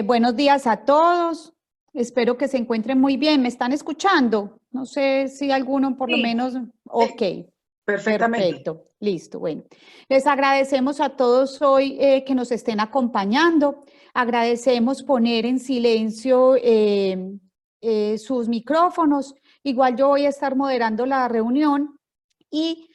Buenos días a todos. Espero que se encuentren muy bien. ¿Me están escuchando? No sé si alguno por lo Sí, menos. sí, Ok, perfectamente. perfecto. Listo. Bueno, les agradecemos a todos hoy que nos estén acompañando. Agradecemos poner en silencio sus micrófonos. Igual yo voy a estar moderando la reunión y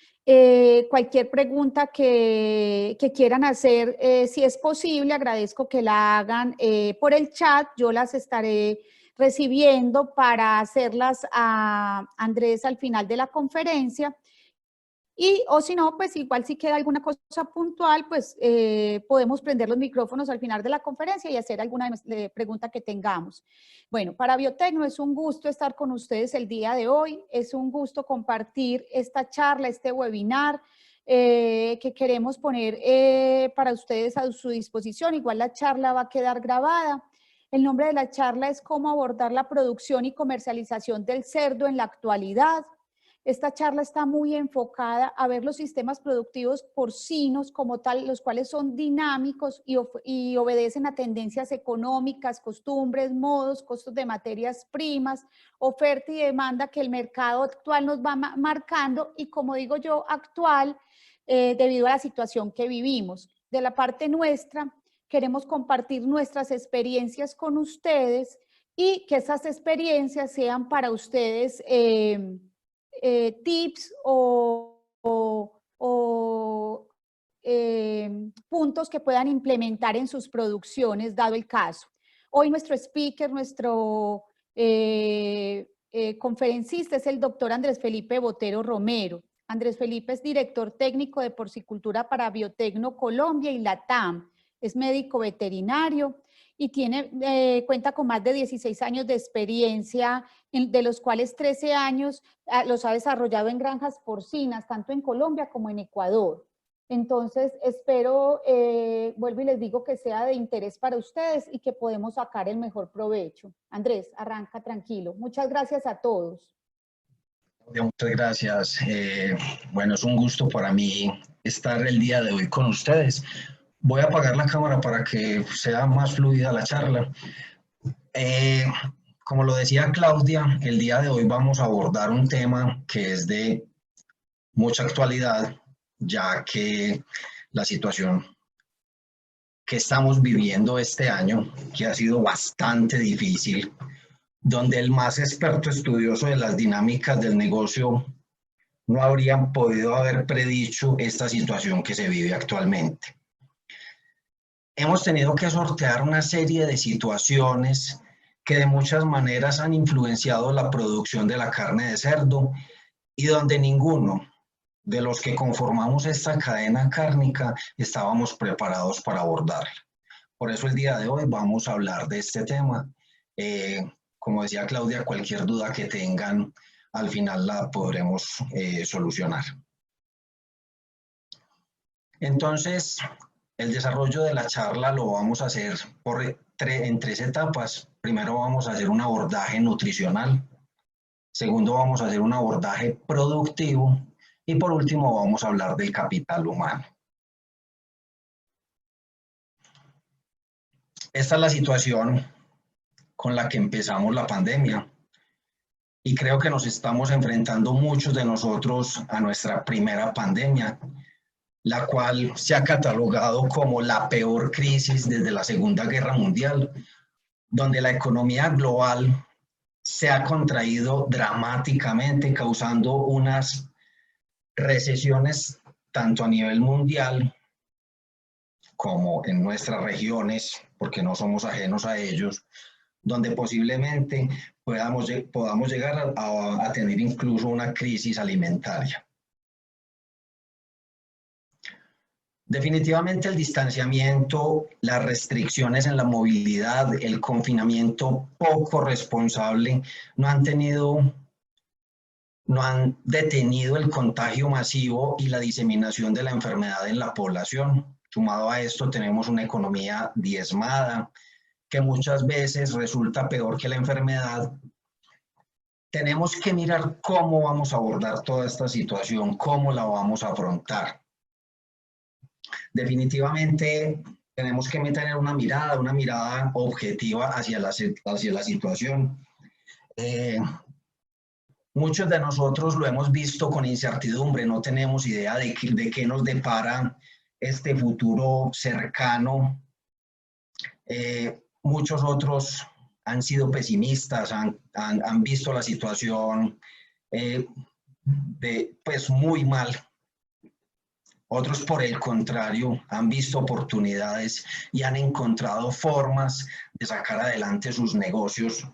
cualquier pregunta que quieran hacer, si es posible, agradezco que la hagan por el chat. Yo las estaré recibiendo para hacerlas a Andrés al final de la conferencia. Y, o si no, pues igual si queda alguna cosa puntual, pues podemos prender los micrófonos al final de la conferencia y hacer alguna pregunta que tengamos. Bueno, para Biotecno es un gusto estar con ustedes el día de hoy, es un gusto compartir esta charla, este webinar que queremos poner para ustedes a su disposición. Igual la charla va a quedar grabada. El nombre de la charla es cómo abordar la producción y comercialización del cerdo en la actualidad. Esta charla está muy enfocada a ver los sistemas productivos porcinos como tal, los cuales son dinámicos y obedecen a tendencias económicas, costumbres, modos, costos de materias primas, oferta y demanda que el mercado actual nos va marcando y, como digo yo, actual debido a la situación que vivimos. De la parte nuestra, queremos compartir nuestras experiencias con ustedes y que esas experiencias sean para ustedes tips puntos que puedan implementar en sus producciones, dado el caso. Hoy nuestro speaker, nuestro conferencista es el doctor Andrés Felipe Botero Romero. Andrés Felipe es director técnico de porcicultura para Biotecno Colombia y LATAM. Es médico veterinario y cuenta con más de 16 años de experiencia, de los cuales 13 años los ha desarrollado en granjas porcinas, tanto en Colombia como en Ecuador. Entonces, espero, vuelvo y les digo, que sea de interés para ustedes y que podemos sacar el mejor provecho. Andrés, arranca tranquilo. Muchas gracias a todos. Muchas gracias. Bueno, es un gusto para mí estar el día de hoy con ustedes. Voy a apagar la cámara para que sea más fluida la charla. Eh, Como lo decía Claudia, el día de hoy vamos a abordar un tema que es de mucha actualidad, ya que la situación que estamos viviendo este año, que ha sido bastante difícil, donde el más experto estudioso de las dinámicas del negocio no habrían podido haber predicho esta situación que se vive actualmente. Hemos tenido que sortear una serie de situaciones que de muchas maneras han influenciado la producción de la carne de cerdo y donde ninguno de los que conformamos esta cadena cárnica estábamos preparados para abordarla. Por eso el día de hoy vamos a hablar de este tema. Como decía Claudia, cualquier duda que tengan, al final la podremos solucionar. Entonces, el desarrollo de la charla lo vamos a hacer en tres etapas. Primero vamos a hacer un abordaje nutricional. Segundo, vamos a hacer un abordaje productivo. Y por último, vamos a hablar del capital humano. Esta es la situación con la que empezamos la pandemia. Y creo que nos estamos enfrentando muchos de nosotros a nuestra primera pandemia, la cual se ha catalogado como la peor crisis desde la Segunda Guerra Mundial, donde la economía global se ha contraído dramáticamente, causando unas recesiones tanto a nivel mundial como en nuestras regiones, porque no somos ajenos a ellos, donde posiblemente podamos llegar a tener incluso una crisis alimentaria. Definitivamente el distanciamiento, las restricciones en la movilidad, el confinamiento poco responsable no han detenido el contagio masivo y la diseminación de la enfermedad en la población. Sumado a esto tenemos una economía diezmada que muchas veces resulta peor que la enfermedad. Tenemos que mirar cómo vamos a abordar toda esta situación, cómo la vamos a afrontar. Definitivamente tenemos que tener una mirada objetiva hacia la situación. Muchos de nosotros lo hemos visto con incertidumbre, no tenemos idea de qué nos depara este futuro cercano. Muchos otros han sido pesimistas, han visto la situación pues muy mal. Otros, por el contrario, han visto oportunidades y han encontrado formas de sacar adelante sus negocios,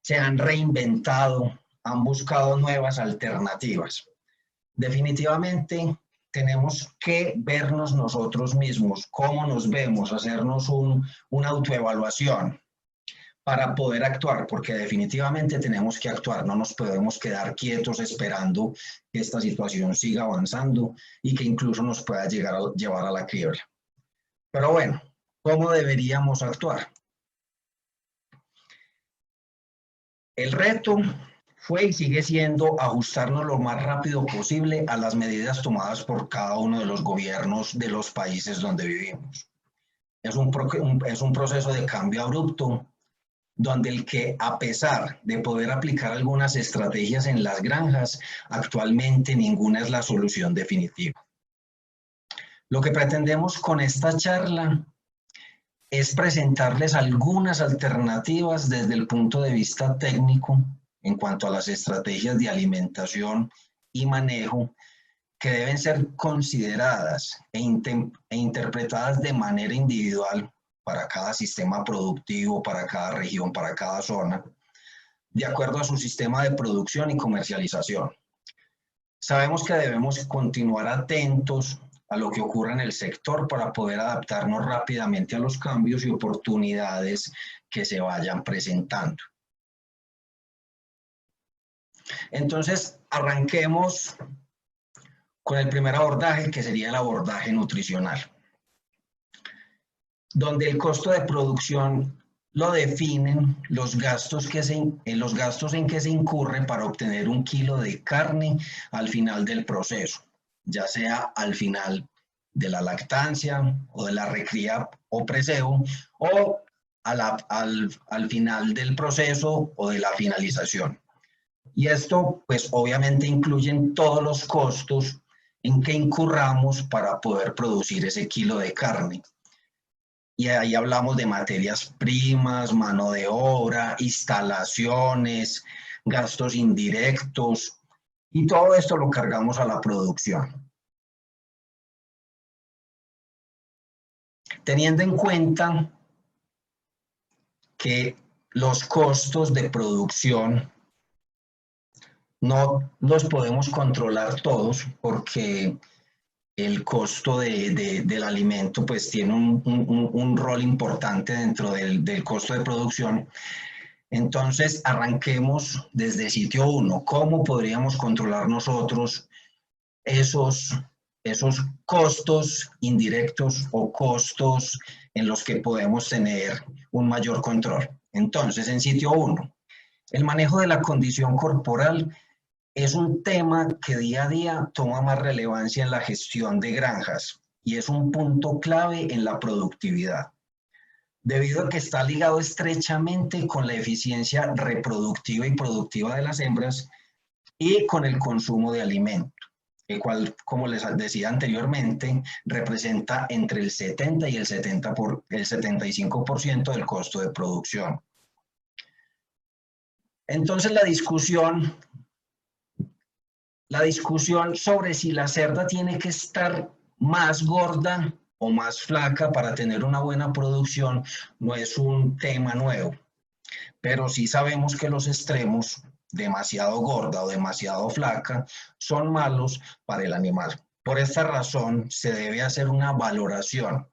se han reinventado, han buscado nuevas alternativas. Definitivamente tenemos que vernos nosotros mismos, cómo nos vemos, hacernos una autoevaluación para poder actuar, porque definitivamente tenemos que actuar, no nos podemos quedar quietos esperando que esta situación siga avanzando y que incluso nos pueda llevar a la quiebra. Pero bueno, ¿cómo deberíamos actuar? El reto fue y sigue siendo ajustarnos lo más rápido posible a las medidas tomadas por cada uno de los gobiernos de los países donde vivimos. Es un proceso de cambio abrupto, donde el que, a pesar de poder aplicar algunas estrategias en las granjas, actualmente ninguna es la solución definitiva. Lo que pretendemos con esta charla es presentarles algunas alternativas desde el punto de vista técnico en cuanto a las estrategias de alimentación y manejo que deben ser consideradas e interpretadas de manera individual para cada sistema productivo, para cada región, para cada zona, de acuerdo a su sistema de producción y comercialización. Sabemos que debemos continuar atentos a lo que ocurre en el sector para poder adaptarnos rápidamente a los cambios y oportunidades que se vayan presentando. Entonces, arranquemos con el primer abordaje, que sería el abordaje nutricional, donde el costo de producción lo definen los gastos en que se incurre para obtener un kilo de carne al final del proceso, ya sea al final de la lactancia o de la recría o preseo, o al final del proceso o de la finalización. Y esto, pues obviamente incluyen todos los costos en que incurramos para poder producir ese kilo de carne. Y ahí hablamos de materias primas, mano de obra, instalaciones, gastos indirectos, y todo esto lo cargamos a la producción. Teniendo en cuenta que los costos de producción no los podemos controlar todos, porque el costo del alimento pues tiene un rol importante dentro del costo de producción. Entonces, arranquemos desde sitio 1. ¿Cómo podríamos controlar nosotros esos costos indirectos o costos en los que podemos tener un mayor control? Entonces, en sitio 1, el manejo de la condición corporal es un tema que día a día toma más relevancia en la gestión de granjas y es un punto clave en la productividad, debido a que está ligado estrechamente con la eficiencia reproductiva y productiva de las hembras y con el consumo de alimento, el cual, como les decía anteriormente, representa entre el 70 y el 75% del costo de producción. Entonces, la discusión sobre si la cerda tiene que estar más gorda o más flaca para tener una buena producción no es un tema nuevo, pero sí sabemos que los extremos, demasiado gorda o demasiado flaca, son malos para el animal. Por esta razón se debe hacer una valoración,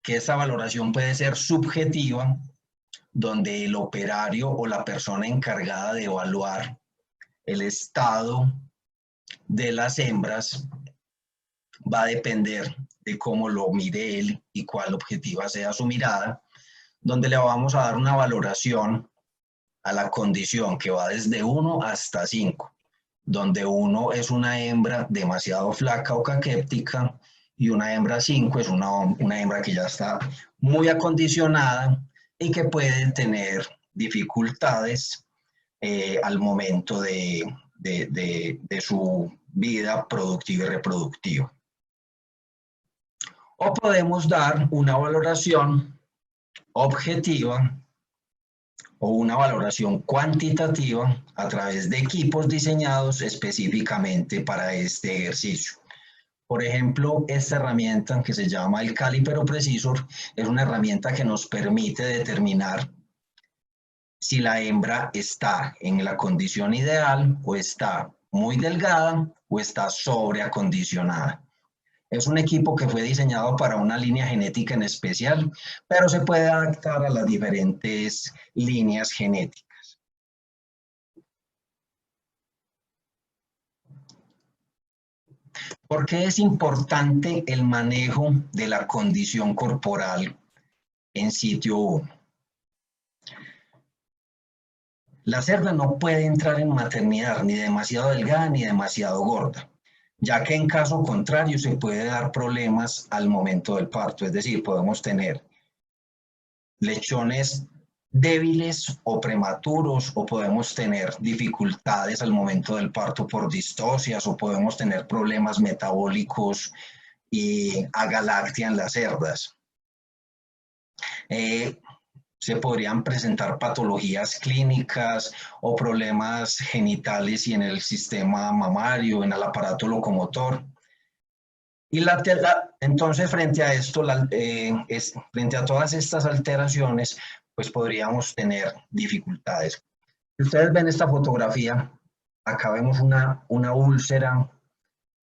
que esta valoración puede ser subjetiva, donde el operario o la persona encargada de evaluar el estado de las hembras va a depender de cómo lo mire él y cuál objetiva sea su mirada, donde le vamos a dar una valoración a la condición que va desde 1 hasta 5, donde 1 es una hembra demasiado flaca o caquéptica y una hembra 5 es una hembra que ya está muy acondicionada y que puede tener dificultades al momento de su vida productiva y reproductiva. O podemos dar una valoración objetiva o una valoración cuantitativa a través de equipos diseñados específicamente para este ejercicio. Por ejemplo, esta herramienta que se llama el Caliper Precisor es una herramienta que nos permite determinar si la hembra está en la condición ideal o está muy delgada o está sobreacondicionada. Es un equipo que fue diseñado para una línea genética en especial, pero se puede adaptar a las diferentes líneas genéticas. ¿Por qué es importante el manejo de la condición corporal en sitio 1? La cerda no puede entrar en maternidad ni demasiado delgada ni demasiado gorda, ya que en caso contrario se puede dar problemas al momento del parto, es decir, podemos tener lechones débiles o prematuros, o podemos tener dificultades al momento del parto por distocias, o podemos tener problemas metabólicos y agalactia en las cerdas. Se podrían presentar patologías clínicas o problemas genitales y en el sistema mamario, en el aparato locomotor. Y entonces, frente a esto, frente a todas estas alteraciones, pues podríamos tener dificultades. Si ustedes ven esta fotografía, acá vemos una úlcera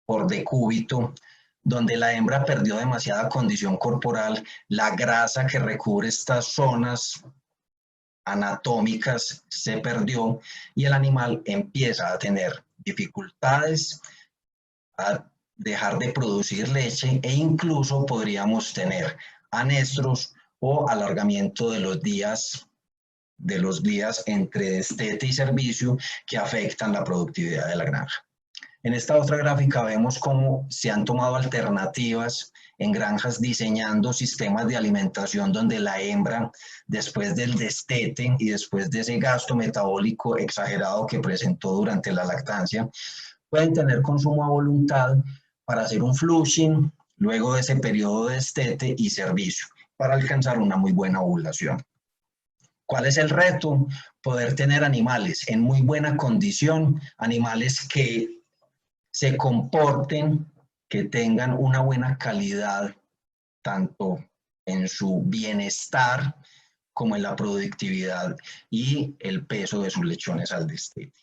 por decúbito, donde la hembra perdió demasiada condición corporal, la grasa que recubre estas zonas anatómicas se perdió y el animal empieza a tener dificultades, a dejar de producir leche e incluso podríamos tener anestros o alargamiento de los días entre destete y servicio que afectan la productividad de la granja. En esta otra gráfica vemos cómo se han tomado alternativas en granjas diseñando sistemas de alimentación donde la hembra, después del destete y después de ese gasto metabólico exagerado que presentó durante la lactancia, pueden tener consumo a voluntad para hacer un flushing luego de ese periodo de destete y servicio para alcanzar una muy buena ovulación. ¿Cuál es el reto? Poder tener animales en muy buena condición, animales que se comporten, que tengan una buena calidad, tanto en su bienestar como en la productividad y el peso de sus lechones al destete.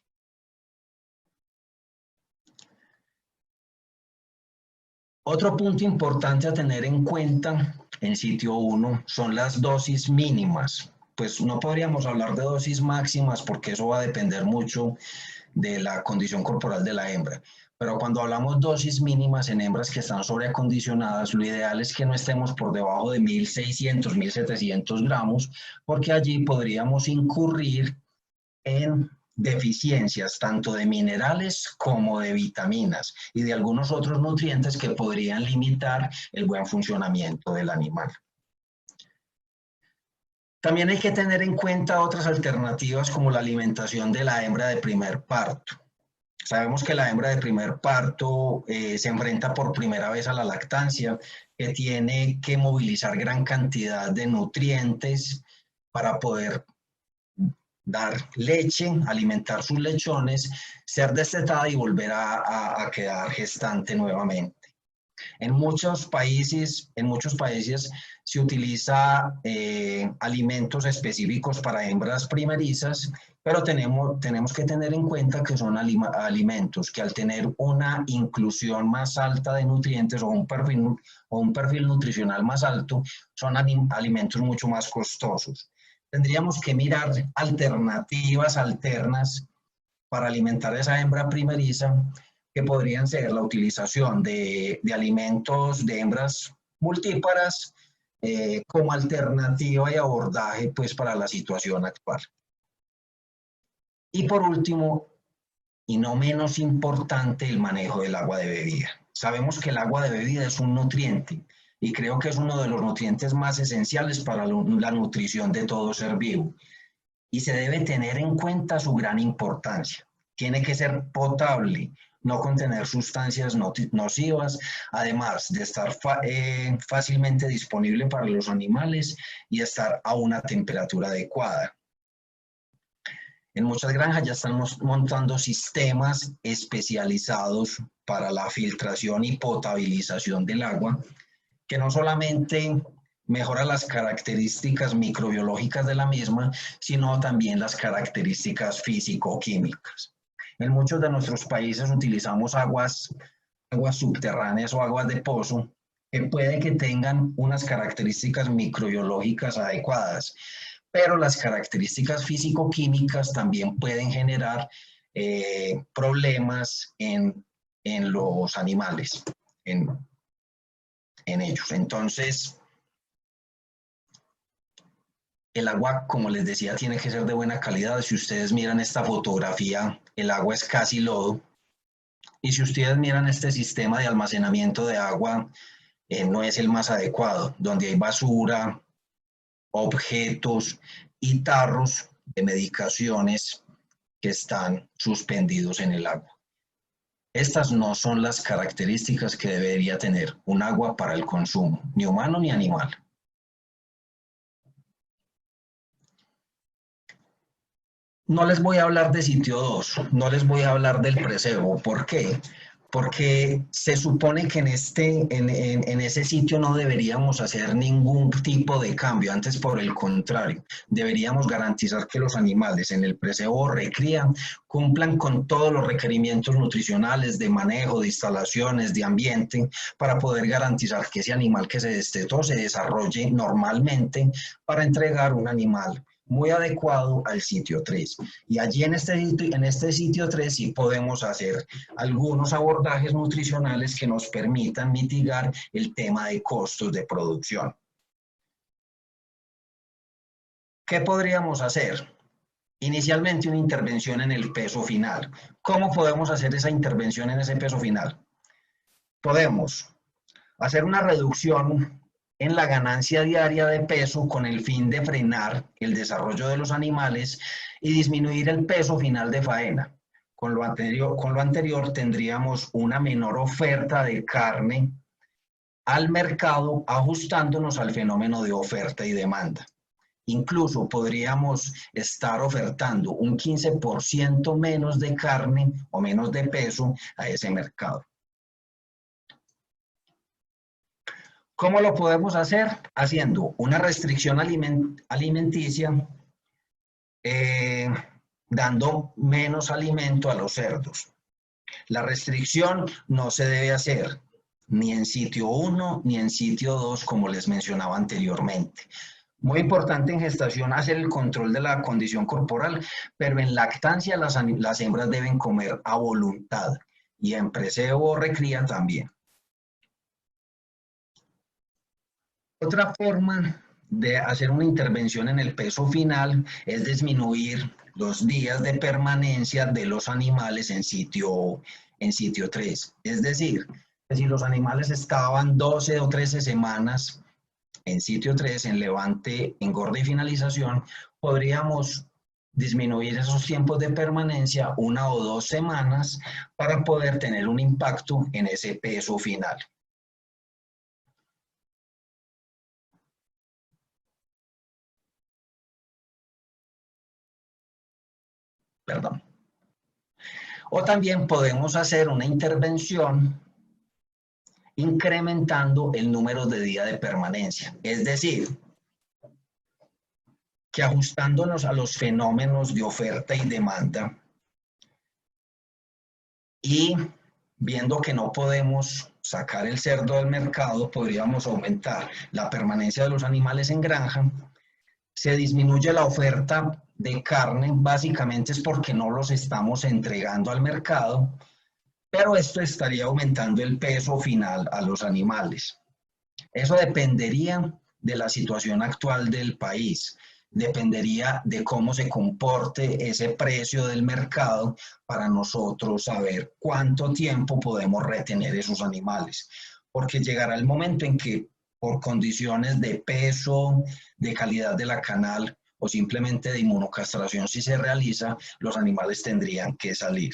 Otro punto importante a tener en cuenta en sitio 1 son las dosis mínimas. Pues no podríamos hablar de dosis máximas porque eso va a depender mucho de la condición corporal de la hembra. Pero cuando hablamos dosis mínimas en hembras que están sobreacondicionadas, lo ideal es que no estemos por debajo de 1.600, 1.700 gramos, porque allí podríamos incurrir en deficiencias tanto de minerales como de vitaminas y de algunos otros nutrientes que podrían limitar el buen funcionamiento del animal. También hay que tener en cuenta otras alternativas como la alimentación de la hembra de primer parto. Sabemos que la hembra de primer parto se enfrenta por primera vez a la lactancia, que tiene que movilizar gran cantidad de nutrientes para poder dar leche, alimentar sus lechones, ser destetada y volver a quedar gestante nuevamente. En muchos países se utiliza alimentos específicos para hembras primerizas, pero tenemos que tener en cuenta que son alimentos que al tener una inclusión más alta de nutrientes o un perfil nutricional más alto, son alimentos mucho más costosos. Tendríamos que mirar alternativas alternas para alimentar a esa hembra primeriza, que podrían ser la utilización de alimentos de hembras multíparas como alternativa y abordaje pues, para la situación actual. Y por último, y no menos importante, el manejo del agua de bebida. Sabemos que el agua de bebida es un nutriente y creo que es uno de los nutrientes más esenciales para la nutrición de todo ser vivo. Y se debe tener en cuenta su gran importancia. Tiene que ser potable, no contener sustancias nocivas, además de estar fácilmente disponible para los animales y estar a una temperatura adecuada. En muchas granjas ya están montando sistemas especializados para la filtración y potabilización del agua, que no solamente mejora las características microbiológicas de la misma, sino también las características físico-químicas. En muchos de nuestros países utilizamos aguas subterráneas o aguas de pozo, que puede que tengan unas características microbiológicas adecuadas, pero las características físico-químicas también pueden generar problemas en los animales, en ellos. Entonces, el agua, como les decía, tiene que ser de buena calidad. Si ustedes miran esta fotografía, el agua es casi lodo. Y si ustedes miran este sistema de almacenamiento de agua, no es el más adecuado, donde hay basura, objetos y tarros de medicaciones que están suspendidos en el agua. Estas no son las características que debería tener un agua para el consumo, ni humano ni animal. No les voy a hablar de sitio 2, no les voy a hablar del precebo. ¿Por qué? Porque se supone que en ese sitio no deberíamos hacer ningún tipo de cambio, antes por el contrario, deberíamos garantizar que los animales en el precebo o recría cumplan con todos los requerimientos nutricionales de manejo, de instalaciones, de ambiente, para poder garantizar que ese animal que se destetó se desarrolle normalmente para entregar un animal muy adecuado al sitio 3. Y allí en este sitio 3 sí podemos hacer algunos abordajes nutricionales que nos permitan mitigar el tema de costos de producción. ¿Qué podríamos hacer? Inicialmente una intervención en el peso final. ¿Cómo podemos hacer esa intervención en ese peso final? Podemos hacer una reducción en la ganancia diaria de peso con el fin de frenar el desarrollo de los animales y disminuir el peso final de faena. Con lo anterior tendríamos una menor oferta de carne al mercado, ajustándonos al fenómeno de oferta y demanda. Incluso podríamos estar ofertando un 15% menos de carne o menos de peso a ese mercado. ¿Cómo lo podemos hacer? Haciendo una restricción alimenticia, dando menos alimento a los cerdos. La restricción no se debe hacer ni en sitio 1 ni en sitio 2, como les mencionaba anteriormente. Muy importante en gestación hacer el control de la condición corporal, pero en lactancia las hembras deben comer a voluntad y en precebo o recría también. Otra forma de hacer una intervención en el peso final es disminuir los días de permanencia de los animales en sitio 3. Es decir, si los animales estaban 12 o 13 semanas en sitio 3, en levante, engorde y finalización, podríamos disminuir esos tiempos de permanencia 1 o 2 semanas para poder tener un impacto en ese peso final. Perdón. O también podemos hacer una intervención incrementando el número de días de permanencia. Es decir, que ajustándonos a los fenómenos de oferta y demanda y viendo que no podemos sacar el cerdo del mercado, podríamos aumentar la permanencia de los animales en granja. Se disminuye la oferta de carne, básicamente es porque no los estamos entregando al mercado, pero esto estaría aumentando el peso final a los animales. Eso dependería de la situación actual del país. dependería de cómo se comporte ese precio del mercado para nosotros saber cuánto tiempo podemos retener esos animales. Porque llegará el momento en que por condiciones de peso, de calidad de la canal o simplemente de inmunocastración, si se realiza, los animales tendrían que salir.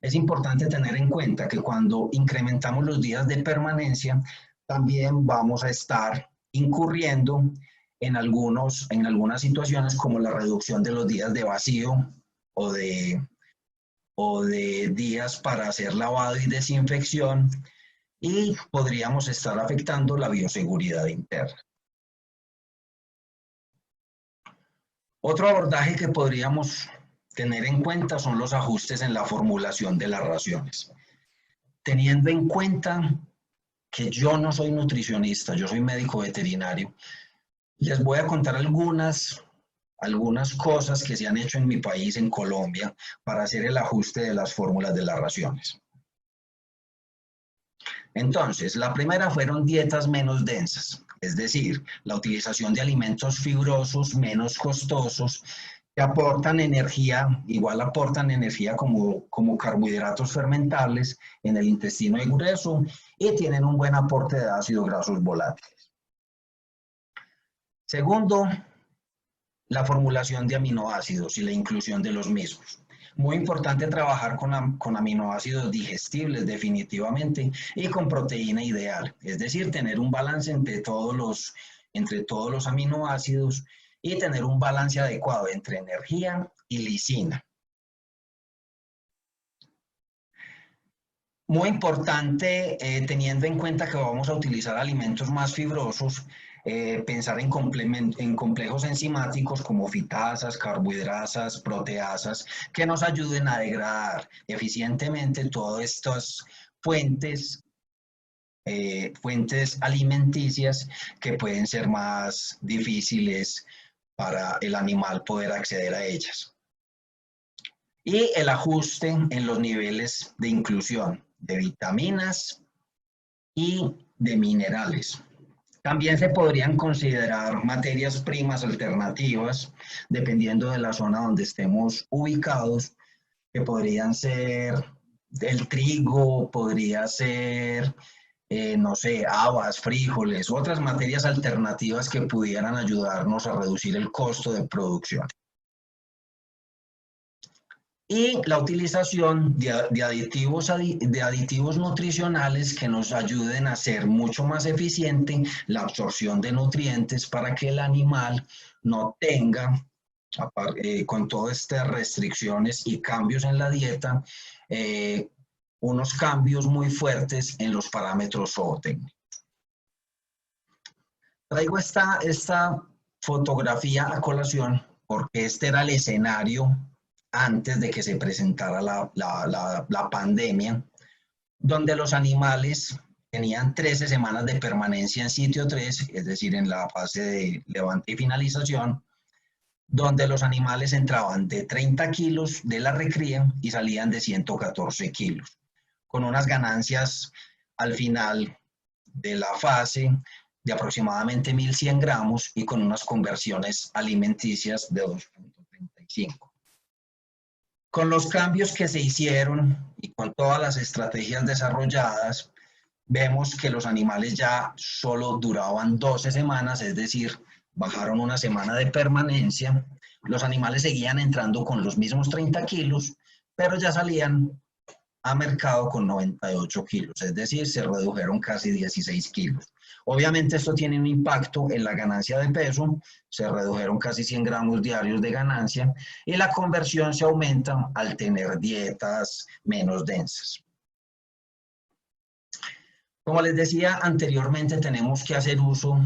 Es importante tener en cuenta que cuando incrementamos los días de permanencia, también vamos a estar incurriendo en algunas situaciones como la reducción de los días de vacío o de días para hacer lavado y desinfección, y podríamos estar afectando la bioseguridad interna. Otro abordaje que podríamos tener en cuenta son los ajustes en la formulación de las raciones. Teniendo en cuenta que yo no soy nutricionista, yo soy médico veterinario, les voy a contar algunas cosas que se han hecho en mi país, en Colombia, para hacer el ajuste de las fórmulas de las raciones. Entonces, la primera fueron dietas menos densas, es decir, la utilización de alimentos fibrosos menos costosos que aportan energía, igual aportan energía como carbohidratos fermentables en el intestino grueso y tienen un buen aporte de ácidos grasos volátiles. Segundo, la formulación de aminoácidos y la inclusión de los mismos. Muy importante trabajar con aminoácidos digestibles definitivamente y con proteína ideal, es decir, tener un balance entre todos los aminoácidos y tener un balance adecuado entre energía y lisina. Muy importante, teniendo en cuenta que vamos a utilizar alimentos más fibrosos, pensar en complejos enzimáticos como fitasas, carbohidrasas, proteasas, que nos ayuden a degradar eficientemente todas estas fuentes alimenticias que pueden ser más difíciles para el animal poder acceder a ellas. Y el ajuste en los niveles de inclusión de vitaminas y de minerales. También se podrían considerar materias primas alternativas, dependiendo de la zona donde estemos ubicados, que podrían ser el trigo, podría ser, no sé, habas, frijoles, otras materias alternativas que pudieran ayudarnos a reducir el costo de producción. Y la utilización de aditivos nutricionales que nos ayuden a hacer mucho más eficiente la absorción de nutrientes para que el animal no tenga, con todas estas restricciones y cambios en la dieta, unos cambios muy fuertes en los parámetros zootécnicos. Traigo esta fotografía a colación porque este era el escenario antes de que se presentara la pandemia, donde los animales tenían 13 semanas de permanencia en sitio 3, es decir, en la fase de levante y finalización, donde los animales entraban de 30 kilos de la recría y salían de 114 kilos, con unas ganancias al final de la fase de aproximadamente 1.100 gramos y con unas conversiones alimenticias de 2.35. Con los cambios que se hicieron y con todas las estrategias desarrolladas, vemos que los animales ya solo duraban 12 semanas, es decir, bajaron una semana de permanencia. Los animales seguían entrando con los mismos 30 kilos, pero ya salían a mercado con 98 kilos, es decir, se redujeron casi 16 kilos. Obviamente esto tiene un impacto en la ganancia de peso, se redujeron casi 100 gramos diarios de ganancia y la conversión se aumenta al tener dietas menos densas. Como les decía anteriormente, tenemos que hacer uso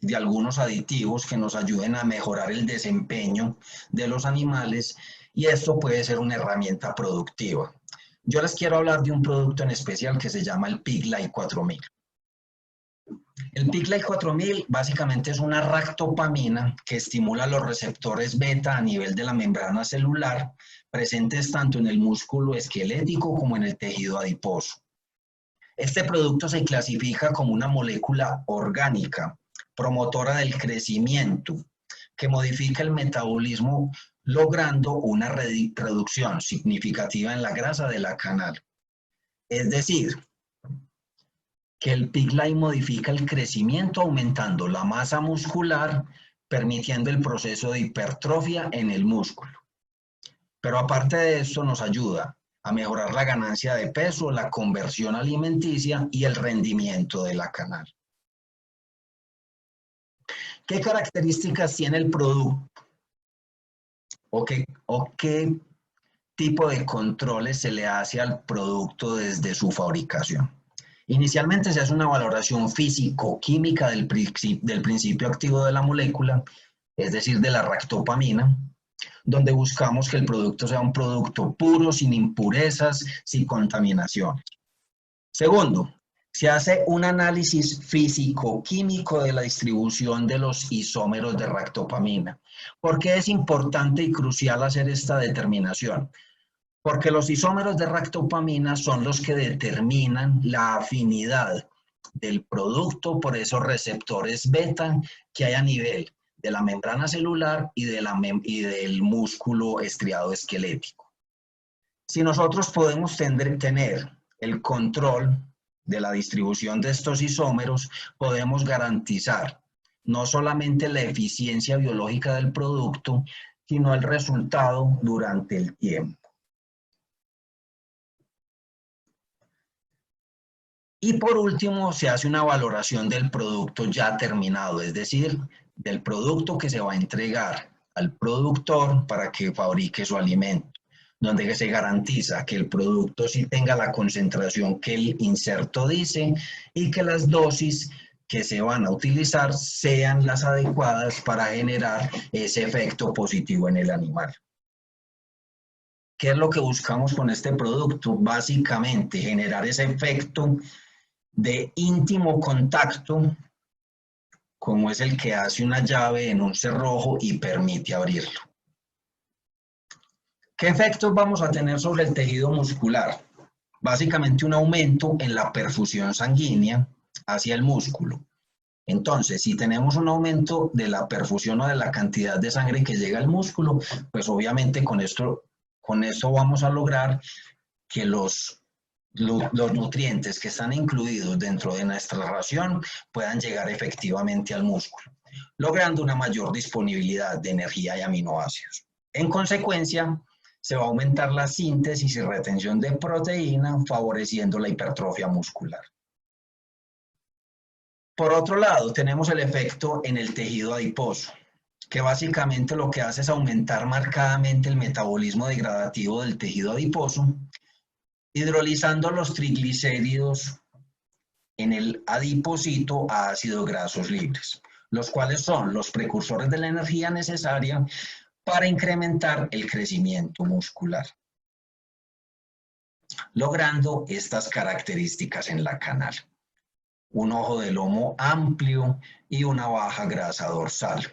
de algunos aditivos que nos ayuden a mejorar el desempeño de los animales y esto puede ser una herramienta productiva. Yo les quiero hablar de un producto en especial que se llama el Piglite 4000. El Piglite 4000 básicamente es una ractopamina que estimula los receptores beta a nivel de la membrana celular, presentes tanto en el músculo esquelético como en el tejido adiposo. Este producto se clasifica como una molécula orgánica, promotora del crecimiento, que modifica el metabolismo logrando una reducción significativa en la grasa de la canal. Es decir, que el PICLAY modifica el crecimiento aumentando la masa muscular, permitiendo el proceso de hipertrofia en el músculo. Pero aparte de esto nos ayuda a mejorar la ganancia de peso, la conversión alimenticia y el rendimiento de la canal. ¿Qué características tiene el producto? ¿O qué tipo de controles se le hace al producto desde su fabricación? Inicialmente se hace una valoración físico-química del principio activo de la molécula, es decir, de la ractopamina, donde buscamos que el producto sea un producto puro, sin impurezas, sin contaminaciones. Segundo, se hace un análisis físico-químico de la distribución de los isómeros de ractopamina. ¿Por qué es importante y crucial hacer esta determinación? Porque los isómeros de ractopamina son los que determinan la afinidad del producto por esos receptores beta que hay a nivel de la membrana celular y del músculo estriado esquelético. Si nosotros podemos tener el control de la distribución de estos isómeros, podemos garantizar no solamente la eficiencia biológica del producto, sino el resultado durante el tiempo. Y por último, se hace una valoración del producto ya terminado, es decir, del producto que se va a entregar al productor para que fabrique su alimento, donde se garantiza que el producto sí tenga la concentración que el inserto dice y que las dosis que se van a utilizar sean las adecuadas para generar ese efecto positivo en el animal. ¿Qué es lo que buscamos con este producto? Básicamente, generar ese efecto de íntimo contacto, como es el que hace una llave en un cerrojo y permite abrirlo. ¿Qué efectos vamos a tener sobre el tejido muscular? Básicamente un aumento en la perfusión sanguínea hacia el músculo. Entonces, si tenemos un aumento de la perfusión o de la cantidad de sangre que llega al músculo, pues obviamente con esto vamos a lograr que los nutrientes que están incluidos dentro de nuestra ración puedan llegar efectivamente al músculo, logrando una mayor disponibilidad de energía y aminoácidos. En consecuencia, se va a aumentar la síntesis y retención de proteína, favoreciendo la hipertrofia muscular. Por otro lado, tenemos el efecto en el tejido adiposo, que básicamente lo que hace es aumentar marcadamente el metabolismo degradativo del tejido adiposo, hidrolizando los triglicéridos en el adipocito a ácidos grasos libres, los cuales son los precursores de la energía necesaria para incrementar el crecimiento muscular, logrando estas características en la canal: un ojo de lomo amplio y una baja grasa dorsal.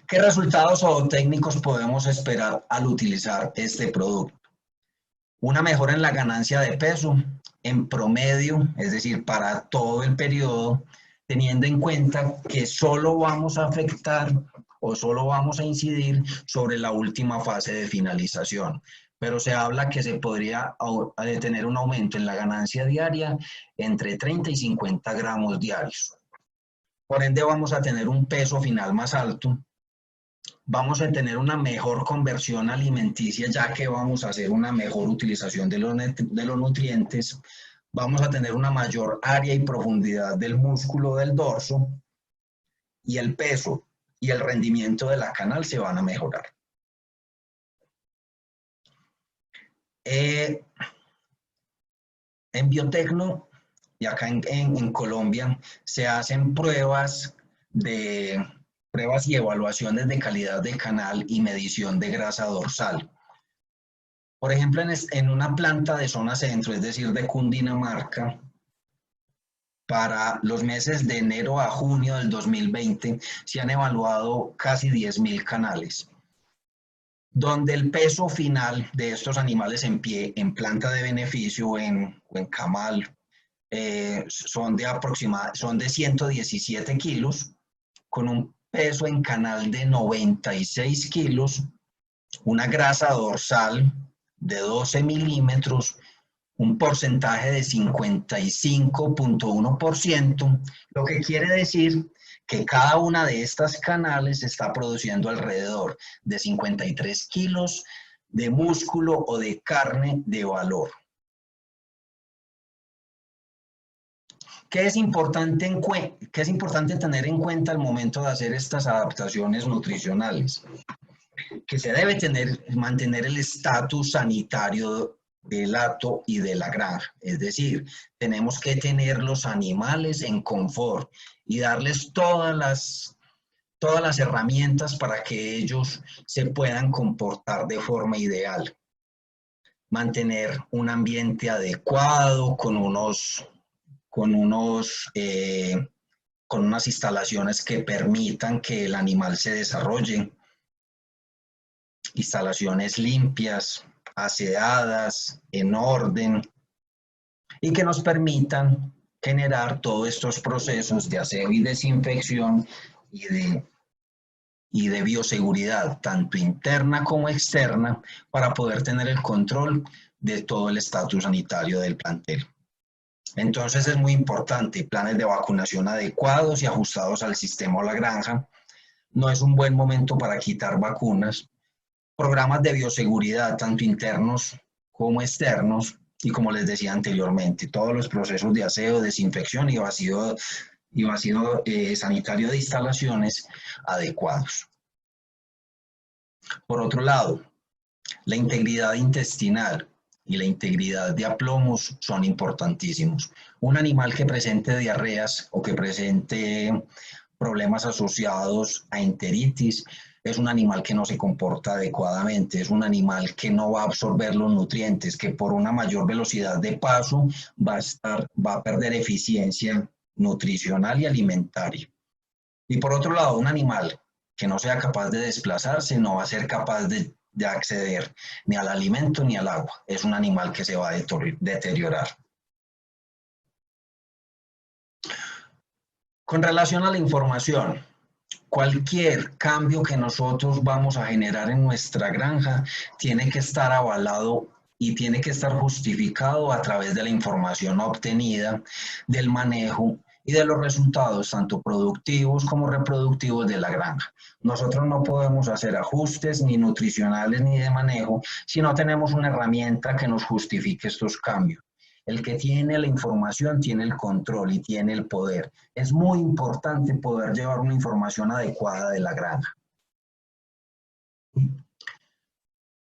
¿Qué resultados zootécnicos podemos esperar al utilizar este producto? Una mejora en la ganancia de peso en promedio, es decir, para todo el periodo, teniendo en cuenta que solo vamos a afectar o solo vamos a incidir sobre la última fase de finalización. Pero se habla que se podría tener un aumento en la ganancia diaria entre 30 y 50 gramos diarios. Por ende, vamos a tener un peso final más alto. Vamos a tener una mejor conversión alimenticia, ya que vamos a hacer una mejor utilización de los nutrientes. Vamos a tener una mayor área y profundidad del músculo del dorso, y el peso y el rendimiento de la canal se van a mejorar. En Biotecno y acá en Colombia se hacen pruebas y evaluaciones de calidad de canal y medición de grasa dorsal. Por ejemplo, en una planta de zona centro, es decir, de Cundinamarca, para los meses de enero a junio del 2020 se han evaluado casi 10.000 canales, donde el peso final de estos animales en pie, en planta de beneficio o en camal, son de 117 kilos, con un peso en canal de 96 kilos, una grasa dorsal de 12 milímetros, un porcentaje de 55.1%, lo que quiere decir que cada una de estas canales está produciendo alrededor de 53 kilos de músculo o de carne de valor. ¿Qué es importante tener en cuenta al momento de hacer estas adaptaciones nutricionales? Que se debe mantener el estatus sanitario del hato y de la granja. Es decir, tenemos que tener los animales en confort y darles todas las herramientas para que ellos se puedan comportar de forma ideal. Mantener un ambiente adecuado con unas instalaciones que permitan que el animal se desarrolle. Instalaciones limpias, aseadas, en orden, y que nos permitan generar todos estos procesos de aseo y desinfección y de bioseguridad, tanto interna como externa, para poder tener el control de todo el estatus sanitario del plantel. Entonces es muy importante, planes de vacunación adecuados y ajustados al sistema o la granja. No es un buen momento para quitar vacunas. Programas de bioseguridad, tanto internos como externos, y como les decía anteriormente, todos los procesos de aseo, desinfección y vacío sanitario de instalaciones adecuados. Por otro lado, la integridad intestinal y la integridad de aplomos son importantísimos. Un animal que presente diarreas o que presente problemas asociados a enteritis es un animal que no se comporta adecuadamente, es un animal que no va a absorber los nutrientes, que por una mayor velocidad de paso va a perder eficiencia nutricional y alimentaria. Y por otro lado, un animal que no sea capaz de desplazarse no va a ser capaz de acceder ni al alimento ni al agua. Es un animal que se va a deteriorar. Con relación a la información, cualquier cambio que nosotros vamos a generar en nuestra granja tiene que estar avalado y tiene que estar justificado a través de la información obtenida, del manejo y de los resultados tanto productivos como reproductivos de la granja. Nosotros no podemos hacer ajustes ni nutricionales ni de manejo si no tenemos una herramienta que nos justifique estos cambios. El que tiene la información tiene el control y tiene el poder. Es muy importante poder llevar una información adecuada de la granja.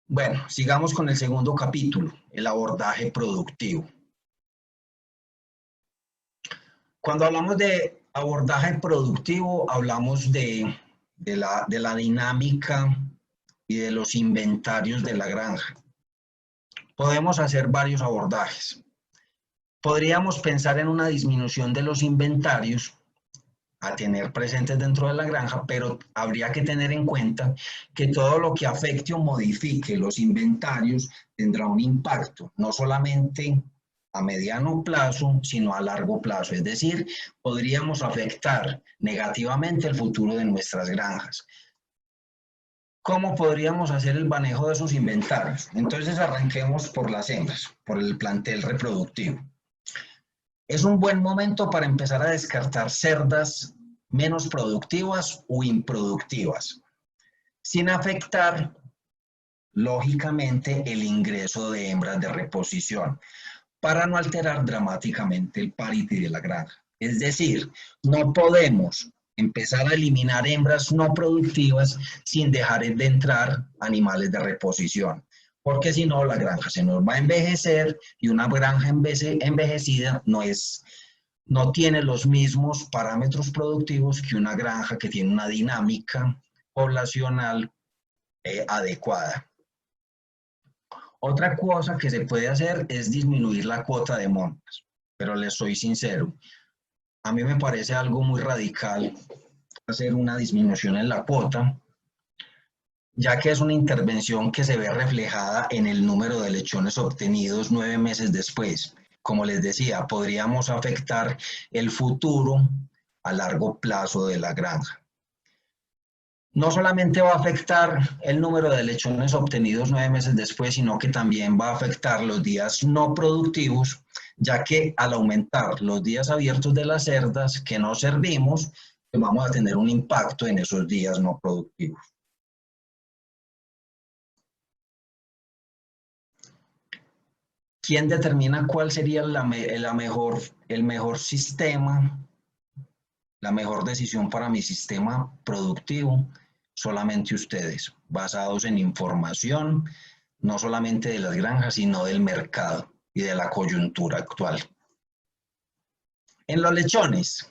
Bueno, sigamos con el segundo capítulo, el abordaje productivo. Cuando hablamos de abordaje productivo, hablamos de la dinámica y de los inventarios de la granja. Podemos hacer varios abordajes. Podríamos pensar en una disminución de los inventarios a tener presentes dentro de la granja, pero habría que tener en cuenta que todo lo que afecte o modifique los inventarios tendrá un impacto, no solamente a mediano plazo, sino a largo plazo. Es decir, podríamos afectar negativamente el futuro de nuestras granjas. ¿Cómo podríamos hacer el manejo de esos inventarios? Entonces arranquemos por las hembras, por el plantel reproductivo. Es un buen momento para empezar a descartar cerdas menos productivas o improductivas, sin afectar, lógicamente, el ingreso de hembras de reposición, para no alterar dramáticamente el parity de la granja. Es decir, no podemos empezar a eliminar hembras no productivas sin dejar de entrar animales de reposición, porque si no la granja se nos va a envejecer y una granja envejecida no tiene los mismos parámetros productivos que una granja que tiene una dinámica poblacional adecuada. Otra cosa que se puede hacer es disminuir la cuota de montas, pero les soy sincero, a mí me parece algo muy radical hacer una disminución en la cuota, ya que es una intervención que se ve reflejada en el número de lechones obtenidos 9 meses después. Como les decía, podríamos afectar el futuro a largo plazo de la granja. no solamente va a afectar el número de lechones obtenidos 9 meses después, sino que también va a afectar los días no productivos, ya que al aumentar los días abiertos de las cerdas que no servimos, pues vamos a tener un impacto en esos días no productivos. ¿Quién determina cuál sería el mejor sistema, la mejor decisión para mi sistema productivo? Solamente ustedes, basados en información, no solamente de las granjas, sino del mercado y de la coyuntura actual. En los lechones,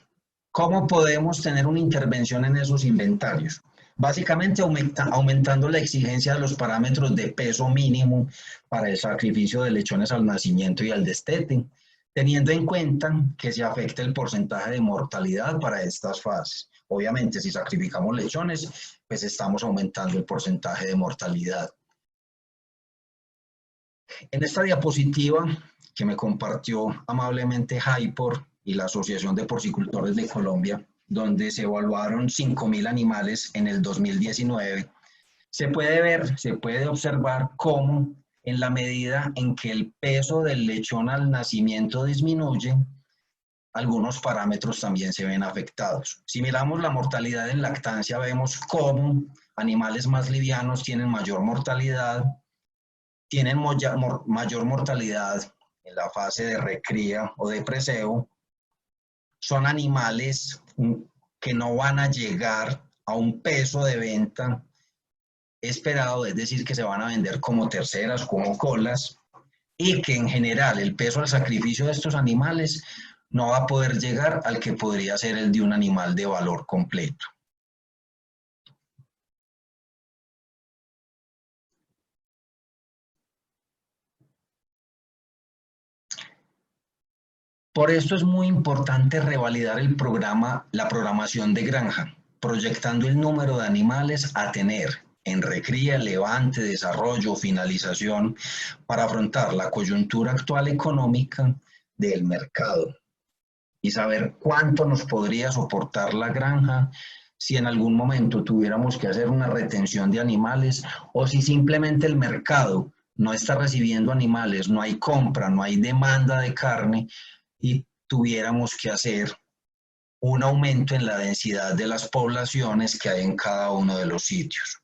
¿cómo podemos tener una intervención en esos inventarios? Básicamente aumentando la exigencia de los parámetros de peso mínimo para el sacrificio de lechones al nacimiento y al destete, teniendo en cuenta que se afecta el porcentaje de mortalidad para estas fases. Obviamente, si sacrificamos lechones, pues estamos aumentando el porcentaje de mortalidad. En esta diapositiva que me compartió amablemente Hypor y la Asociación de Porcicultores de Colombia, donde se evaluaron 5.000 animales en el 2019, se puede observar cómo en la medida en que el peso del lechón al nacimiento disminuye, algunos parámetros también se ven afectados. Si miramos la mortalidad en lactancia, vemos cómo animales más livianos tienen mayor mortalidad, tienen mayor mortalidad en la fase de recría o de preseo. Son animales que no van a llegar a un peso de venta esperado, es decir, que se van a vender como terceras, como colas, y que en general el peso al sacrificio de estos animales no va a poder llegar al que podría ser el de un animal de valor completo. Por esto es muy importante revalidar la programación de granja, proyectando el número de animales a tener en recría, levante, desarrollo, finalización, para afrontar la coyuntura actual económica del mercado y saber cuánto nos podría soportar la granja si en algún momento tuviéramos que hacer una retención de animales o si simplemente el mercado no está recibiendo animales, no hay compra, no hay demanda de carne y tuviéramos que hacer un aumento en la densidad de las poblaciones que hay en cada uno de los sitios.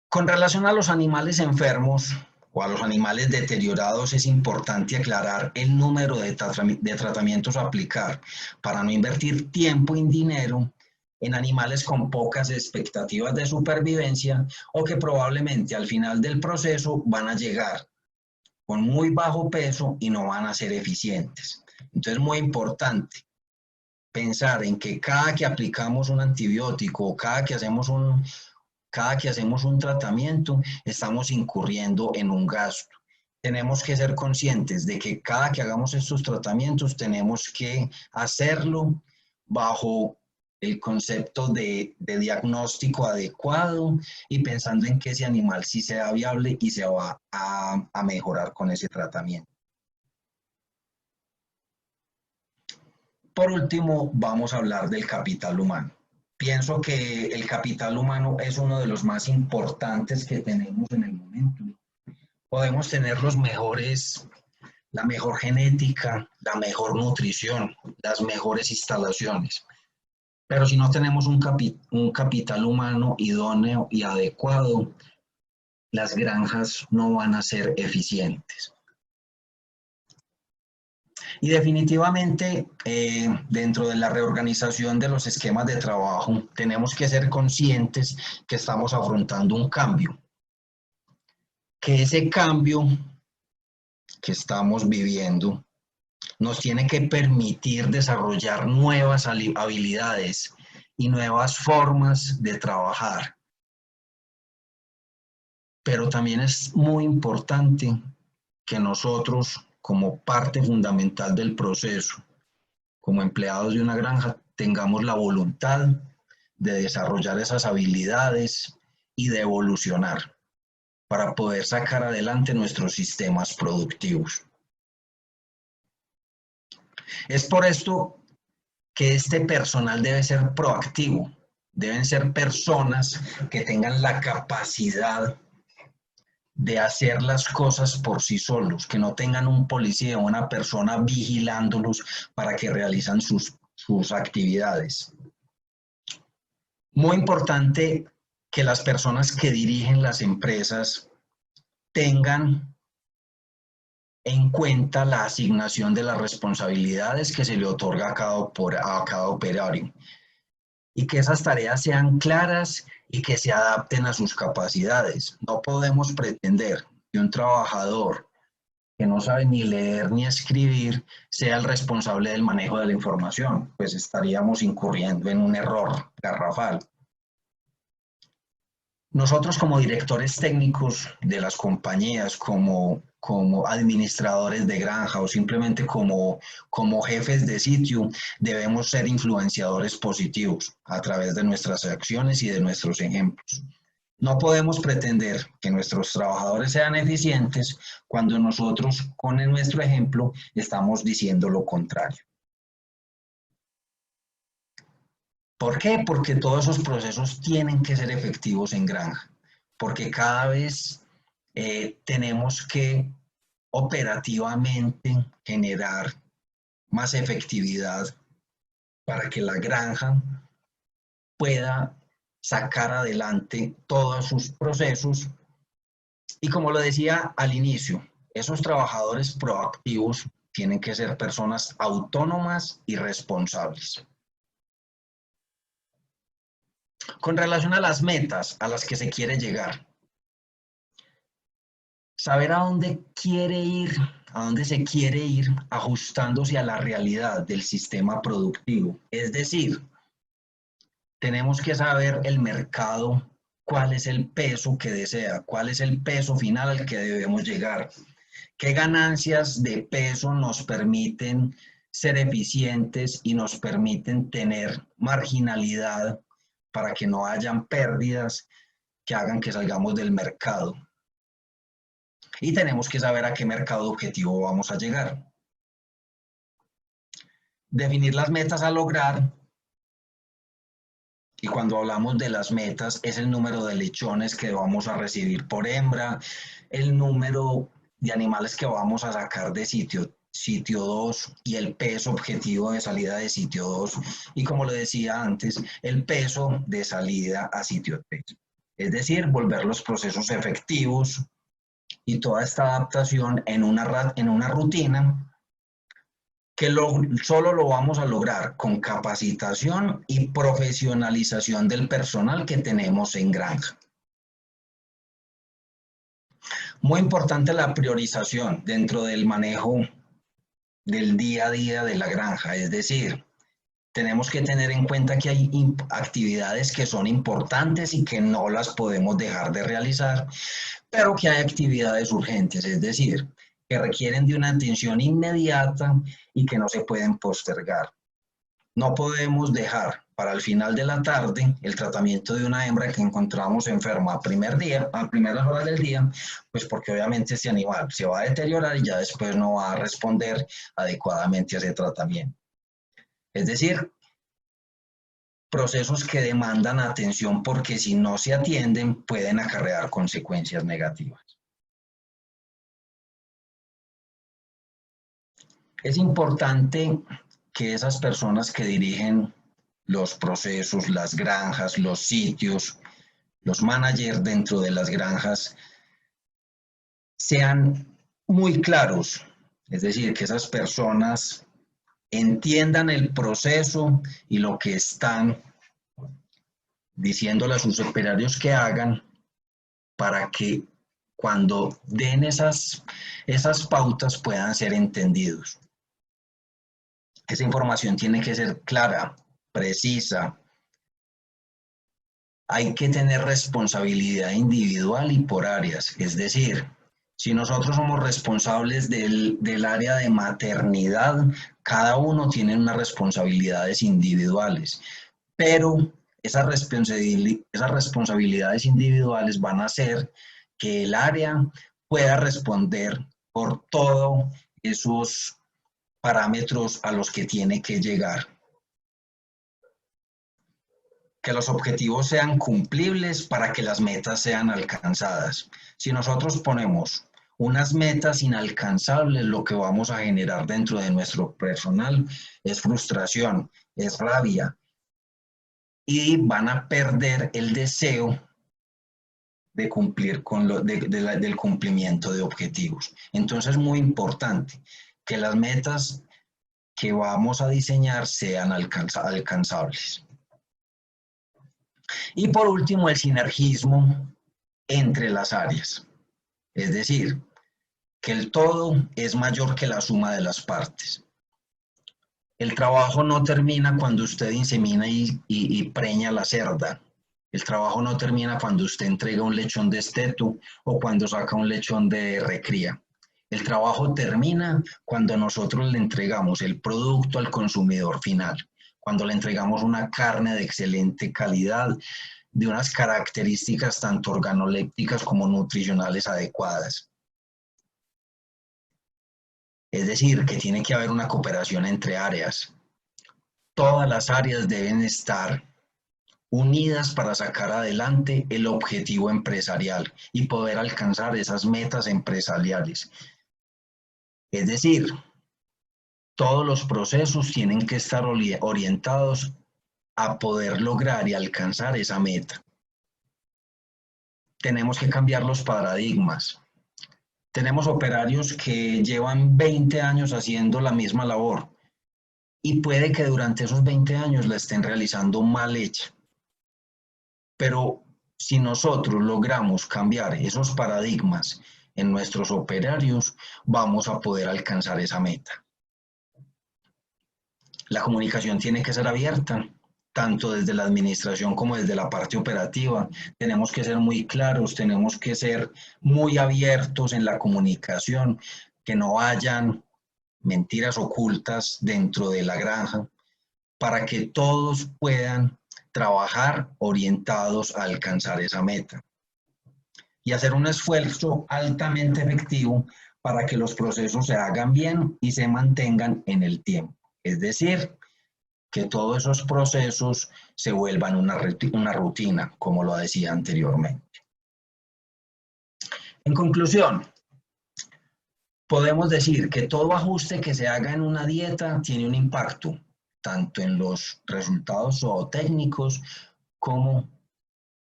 Con relación a los animales enfermos o a los animales deteriorados, es importante aclarar el número de tratamientos a aplicar para no invertir tiempo y dinero en animales con pocas expectativas de supervivencia o que probablemente al final del proceso van a llegar con muy bajo peso y no van a ser eficientes. Entonces es muy importante pensar en que cada que aplicamos un antibiótico o cada que hacemos un tratamiento, estamos incurriendo en un gasto. Tenemos que ser conscientes de que cada que hagamos estos tratamientos tenemos que hacerlo bajo el concepto de diagnóstico adecuado y pensando en que ese animal sí sea viable y se va a mejorar con ese tratamiento. Por último, vamos a hablar del capital humano. Pienso que el capital humano es uno de los más importantes que tenemos en el momento. Podemos tener la mejor genética, la mejor nutrición, las mejores instalaciones. Pero si no tenemos un capital humano idóneo y adecuado, las granjas no van a ser eficientes. Y definitivamente, dentro de la reorganización de los esquemas de trabajo, tenemos que ser conscientes que estamos afrontando un cambio. Que ese cambio que estamos viviendo nos tiene que permitir desarrollar nuevas habilidades y nuevas formas de trabajar. Pero también es muy importante que nosotros, como parte fundamental del proceso, como empleados de una granja, tengamos la voluntad de desarrollar esas habilidades y de evolucionar para poder sacar adelante nuestros sistemas productivos. Es por esto que este personal debe ser proactivo, deben ser personas que tengan la capacidad de hacer las cosas por sí solos, que no tengan un policía o una persona vigilándolos para que realizan sus actividades. Muy importante que las personas que dirigen las empresas tengan en cuenta la asignación de las responsabilidades que se le otorga a cada operario y que esas tareas sean claras y que se adapten a sus capacidades. No podemos pretender que un trabajador que no sabe ni leer ni escribir sea el responsable del manejo de la información, pues estaríamos incurriendo en un error garrafal. Nosotros como directores técnicos de las compañías, como administradores de granja o simplemente como jefes de sitio, debemos ser influenciadores positivos a través de nuestras acciones y de nuestros ejemplos. No podemos pretender que nuestros trabajadores sean eficientes cuando nosotros, con nuestro ejemplo, estamos diciendo lo contrario. ¿Por qué? Porque todos esos procesos tienen que ser efectivos en granja, porque cada vez tenemos que operativamente generar más efectividad para que la granja pueda sacar adelante todos sus procesos. Y como lo decía al inicio, esos trabajadores proactivos tienen que ser personas autónomas y responsables. Con relación a las metas a las que se quiere llegar, saber a dónde quiere ir, a dónde se quiere ir ajustándose a la realidad del sistema productivo. Es decir, tenemos que saber el mercado, cuál es el peso que desea, cuál es el peso final al que debemos llegar, qué ganancias de peso nos permiten ser eficientes y nos permiten tener marginalidad para que no hayan pérdidas que hagan que salgamos del mercado. Y tenemos que saber a qué mercado objetivo vamos a llegar. Definir las metas a lograr. Y cuando hablamos de las metas, es el número de lechones que vamos a recibir por hembra, el número de animales que vamos a sacar de sitio 2 y el peso objetivo de salida de sitio 2. Y como lo decía antes, el peso de salida a sitio 3. Es decir, volver los procesos efectivos y toda esta adaptación en una rutina que solo lo vamos a lograr con capacitación y profesionalización del personal que tenemos en granja. Muy importante la priorización dentro del manejo del día a día de la granja, es decir, tenemos que tener en cuenta que hay actividades que son importantes y que no las podemos dejar de realizar, pero que hay actividades urgentes, es decir, que requieren de una atención inmediata y que no se pueden postergar. No podemos dejar para el final de la tarde el tratamiento de una hembra que encontramos enferma a primeras horas del día, pues porque obviamente ese animal se va a deteriorar y ya después no va a responder adecuadamente a ese tratamiento. Es decir, procesos que demandan atención porque si no se atienden pueden acarrear consecuencias negativas. Es importante que esas personas que dirigen los procesos, las granjas, los sitios, los managers dentro de las granjas, sean muy claros. Es decir, que esas personas entiendan el proceso y lo que están diciéndole a sus operarios que hagan para que cuando den esas pautas puedan ser entendidos. Esa información tiene que ser clara, precisa. Hay que tener responsabilidad individual y por áreas. Es decir, si nosotros somos responsables del área de maternidad, cada uno tiene unas responsabilidades individuales, pero esas responsabilidades individuales van a hacer que el área pueda responder por todos esos parámetros a los que tiene que llegar. que los objetivos sean cumplibles para que las metas sean alcanzadas. Si nosotros ponemos unas metas inalcanzables, lo que vamos a generar dentro de nuestro personal es frustración, es rabia, y van a perder el deseo de cumplir con del cumplimiento de objetivos. Entonces es muy importante que las metas que vamos a diseñar sean alcanzables. Y por último, el sinergismo entre las áreas. Es decir, que el todo es mayor que la suma de las partes. El trabajo no termina cuando usted insemina y preña la cerda. El trabajo no termina cuando usted entrega un lechón de esteto o cuando saca un lechón de recría. El trabajo termina cuando nosotros le entregamos el producto al consumidor final, cuando le entregamos una carne de excelente calidad, de unas características tanto organolépticas como nutricionales adecuadas. Es decir, que tiene que haber una cooperación entre áreas. Todas las áreas deben estar unidas para sacar adelante el objetivo empresarial y poder alcanzar esas metas empresariales. Es decir, todos los procesos tienen que estar orientados a poder lograr y alcanzar esa meta. Tenemos que cambiar los paradigmas. Tenemos operarios que llevan 20 años haciendo la misma labor y puede que durante esos 20 años la estén realizando mal hecha. Pero si nosotros logramos cambiar esos paradigmas en nuestros operarios, vamos a poder alcanzar esa meta. La comunicación tiene que ser abierta, tanto desde la administración como desde la parte operativa. Tenemos que ser muy claros, tenemos que ser muy abiertos en la comunicación, que no hayan mentiras ocultas dentro de la granja, para que todos puedan trabajar orientados a alcanzar esa meta. Y hacer un esfuerzo altamente efectivo para que los procesos se hagan bien y se mantengan en el tiempo. Es decir, que todos esos procesos se vuelvan una rutina, como lo decía anteriormente. En conclusión, podemos decir que todo ajuste que se haga en una dieta tiene un impacto, tanto en los resultados zootécnicos como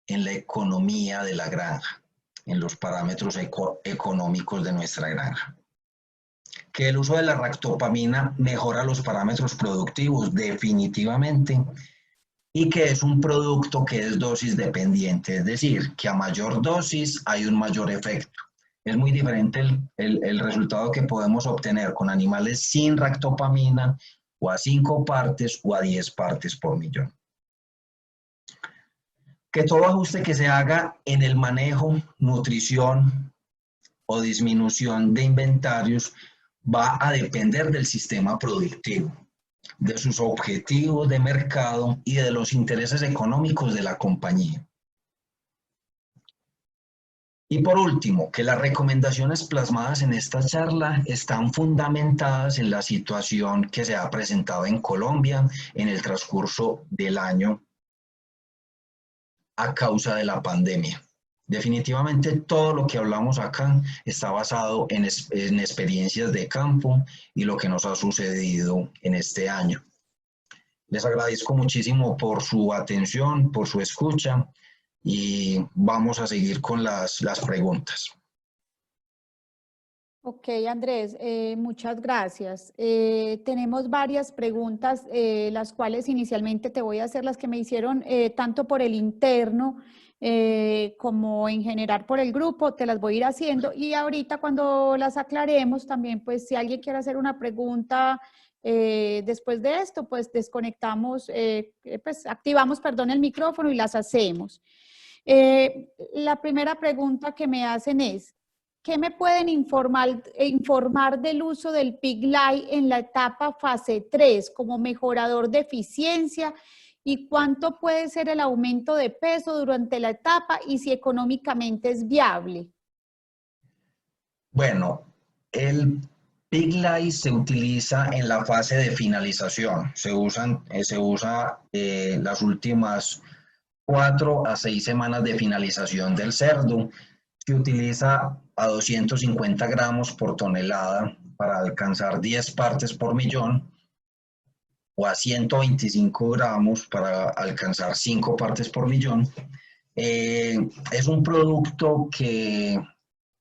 en la economía de la granja, en los parámetros económicos de nuestra granja. Que el uso de la ractopamina mejora los parámetros productivos, definitivamente, y que es un producto que es dosis dependiente, es decir, que a mayor dosis hay un mayor efecto. Es muy diferente el resultado que podemos obtener con animales sin ractopamina o a 5 partes o a 10 partes por millón. Que todo ajuste que se haga en el manejo, nutrición o disminución de inventarios va a depender del sistema productivo, de sus objetivos de mercado y de los intereses económicos de la compañía. Y por último, que las recomendaciones plasmadas en esta charla están fundamentadas en la situación que se ha presentado en Colombia en el transcurso del año a causa de la pandemia. Definitivamente todo lo que hablamos acá está basado en experiencias de campo y lo que nos ha sucedido en este año. Les agradezco muchísimo por su atención, por su escucha y vamos a seguir con las preguntas. Ok, Andrés, muchas gracias. Tenemos varias preguntas, las cuales inicialmente te voy a hacer, las que me hicieron tanto por el interno como en general por el grupo, te las voy a ir haciendo y ahorita cuando las aclaremos también, pues si alguien quiere hacer una pregunta después de esto, pues desconectamos, pues activamos, perdón, el micrófono y las hacemos. La primera pregunta que me hacen es, ¿qué me pueden informar del uso del Piglay en la etapa fase 3 como mejorador de eficiencia y cuánto puede ser el aumento de peso durante la etapa y si económicamente es viable? Bueno, el Piglay se utiliza en la fase de finalización. Se usa las últimas 4 a 6 semanas de finalización del cerdo. Se utiliza a 250 gramos por tonelada para alcanzar 10 partes por millón o a 125 gramos para alcanzar 5 partes por millón. Es un producto que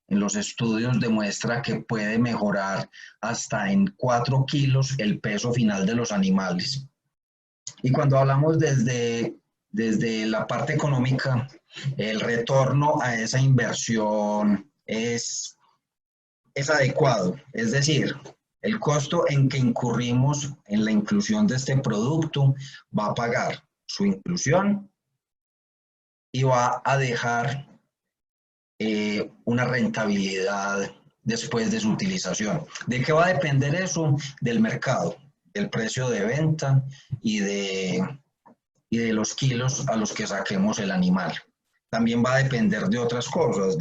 en los estudios demuestra que puede mejorar hasta en 4 kilos el peso final de los animales. Y cuando hablamos desde la parte económica, el retorno a esa inversión es adecuado. Es decir, el costo en que incurrimos en la inclusión de este producto va a pagar su inclusión y va a dejar una rentabilidad después de su utilización. ¿De qué va a depender eso? Del mercado, del precio de venta y de los kilos a los que saquemos el animal. También va a depender de otras cosas,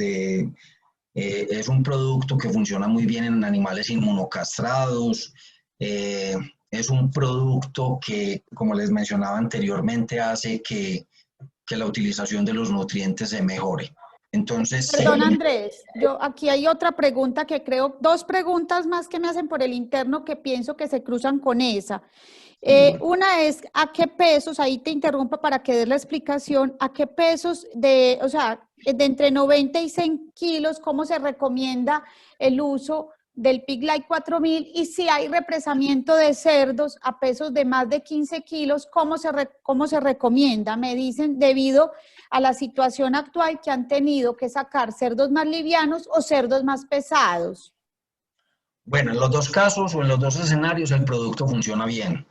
es un producto que funciona muy bien en animales inmunocastrados, es un producto que, como les mencionaba anteriormente, hace que la utilización de los nutrientes se mejore. Entonces, Perdón, Andrés, yo aquí hay otra pregunta que creo, dos preguntas más que me hacen por el interno que pienso que se cruzan con esa. Una es, ¿a qué pesos? Ahí te interrumpo para que des la explicación. ¿A qué pesos o sea, de entre 90 y 100 kilos, cómo se recomienda el uso del Piglite 4000? Y si hay represamiento de cerdos a pesos de más de 15 kilos, ¿cómo se recomienda? Me dicen, debido a la situación actual que han tenido que sacar cerdos más livianos o cerdos más pesados. Bueno, en los dos casos o en los dos escenarios el producto funciona bien.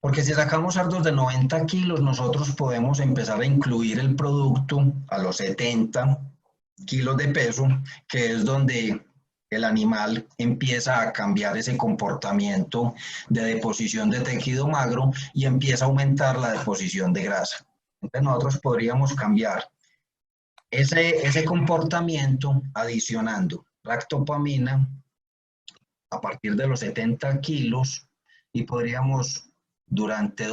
Porque si sacamos cerdos de 90 kilos, nosotros podemos empezar a incluir el producto a los 70 kilos de peso, que es donde el animal empieza a cambiar ese comportamiento de deposición de tejido magro y empieza a aumentar la deposición de grasa. Entonces nosotros podríamos cambiar ese comportamiento adicionando ractopamina a partir de los 70 kilos y podríamos durante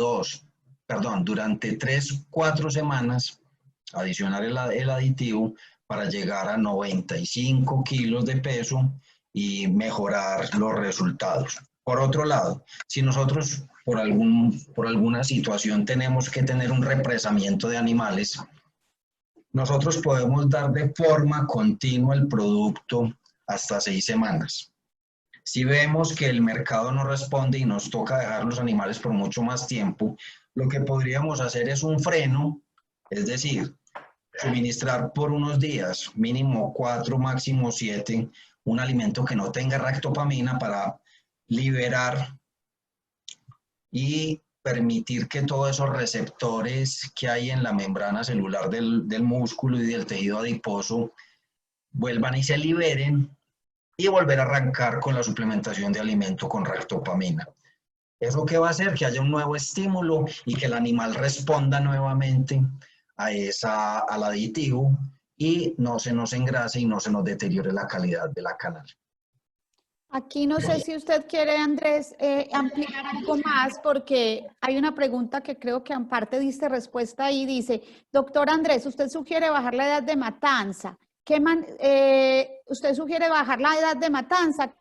3, 4 semanas adicionar el aditivo para llegar a 95 kilos de peso y mejorar los resultados. Por otro lado, si nosotros por alguna situación tenemos que tener un represamiento de animales, nosotros podemos dar de forma continua el producto hasta 6 semanas. Si vemos que el mercado no responde y nos toca dejar los animales por mucho más tiempo, lo que podríamos hacer es un freno, es decir, suministrar por unos días, mínimo 4, máximo 7, un alimento que no tenga ractopamina para liberar y permitir que todos esos receptores que hay en la membrana celular del músculo y del tejido adiposo vuelvan y se liberen y volver a arrancar con la suplementación de alimento con ractopamina. ¿Eso qué va a hacer? Que haya un nuevo estímulo y que el animal responda nuevamente al aditivo y no se nos engrase y no se nos deteriore la calidad de la canal. Aquí no sé si usted quiere, Andrés, ampliar algo más, porque hay una pregunta que creo que en parte diste respuesta ahí. Dice, doctor Andrés, usted sugiere bajar la edad de matanza. Usted sugiere bajar la edad de matanza.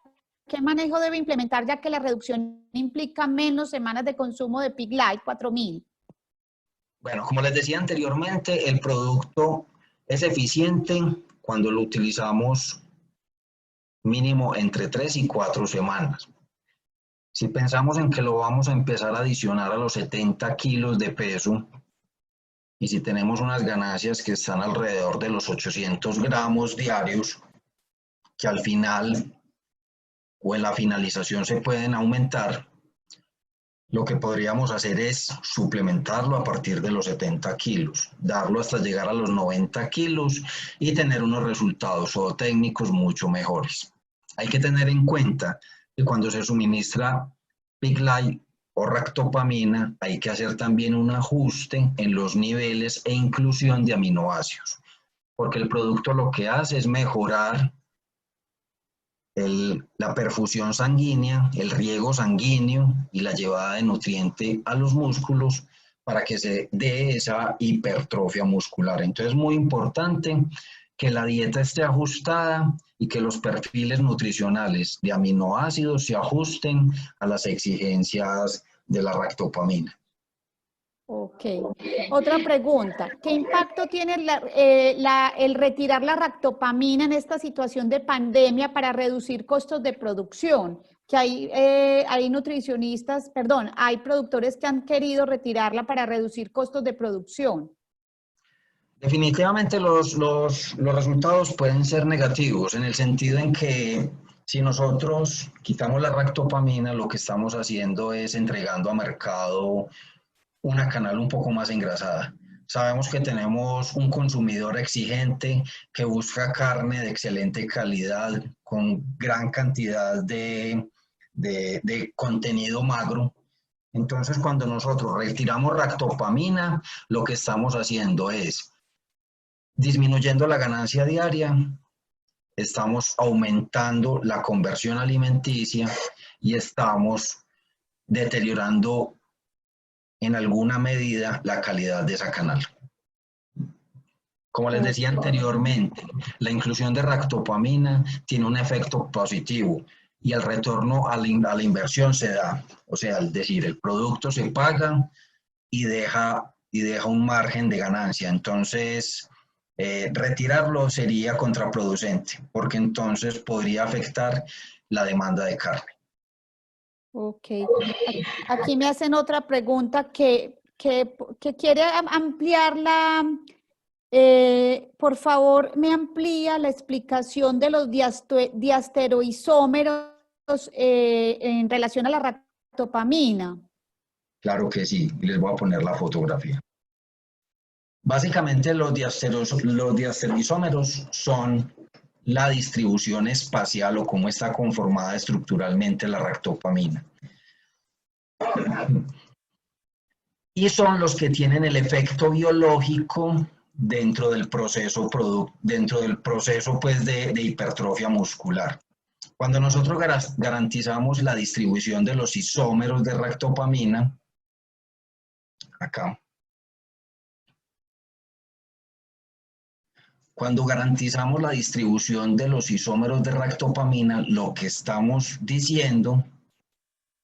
¿Qué manejo debe implementar ya que la reducción implica menos semanas de consumo de Piglite 4000? Bueno, como les decía anteriormente, el producto es eficiente cuando lo utilizamos mínimo entre 3 y 4 semanas. Si pensamos en que lo vamos a empezar a adicionar a los 70 kilos de peso, y si tenemos unas ganancias que están alrededor de los 800 gramos diarios, que al final o en la finalización se pueden aumentar, lo que podríamos hacer es suplementarlo a partir de los 70 kilos, darlo hasta llegar a los 90 kilos y tener unos resultados zootécnicos mucho mejores. Hay que tener en cuenta que cuando se suministra Piglite o ractopamina, hay que hacer también un ajuste en los niveles e inclusión de aminoácidos, porque el producto lo que hace es mejorar la perfusión sanguínea, el riego sanguíneo y la llevada de nutriente a los músculos, para que se dé esa hipertrofia muscular. Entonces es muy importante que la dieta esté ajustada y que los perfiles nutricionales de aminoácidos se ajusten a las exigencias de la ractopamina. Ok. Otra pregunta. ¿Qué impacto tiene el retirar la ractopamina en esta situación de pandemia para reducir costos de producción? Que hay nutricionistas, perdón, hay productores que han querido retirarla para reducir costos de producción. Definitivamente los resultados pueden ser negativos en el sentido en que si nosotros quitamos la ractopamina, lo que estamos haciendo es entregando a mercado una canal un poco más engrasada. Sabemos que tenemos un consumidor exigente que busca carne de excelente calidad, con gran cantidad de contenido magro. Entonces, cuando nosotros retiramos ractopamina, lo que estamos haciendo es disminuyendo la ganancia diaria, estamos aumentando la conversión alimenticia y estamos deteriorando en alguna medida la calidad de esa canal. Como les decía anteriormente, la inclusión de ractopamina tiene un efecto positivo y el retorno a la inversión se da. O sea, es decir, el producto se paga y deja un margen de ganancia. Entonces, retirarlo sería contraproducente porque entonces podría afectar la demanda de carne. Ok. Aquí me hacen otra pregunta que quiere ampliar por favor, me amplía la explicación de los diasteroisómeros en relación a la ractopamina. Claro que sí, y les voy a poner la fotografía. Básicamente los diasteroisómeros son la distribución espacial o cómo está conformada estructuralmente la ractopamina. Y son los que tienen el efecto biológico dentro del proceso, pues, de hipertrofia muscular. Cuando nosotros garantizamos la distribución de los isómeros de ractopamina, acá, cuando garantizamos la distribución de los isómeros de ractopamina, lo que estamos diciendo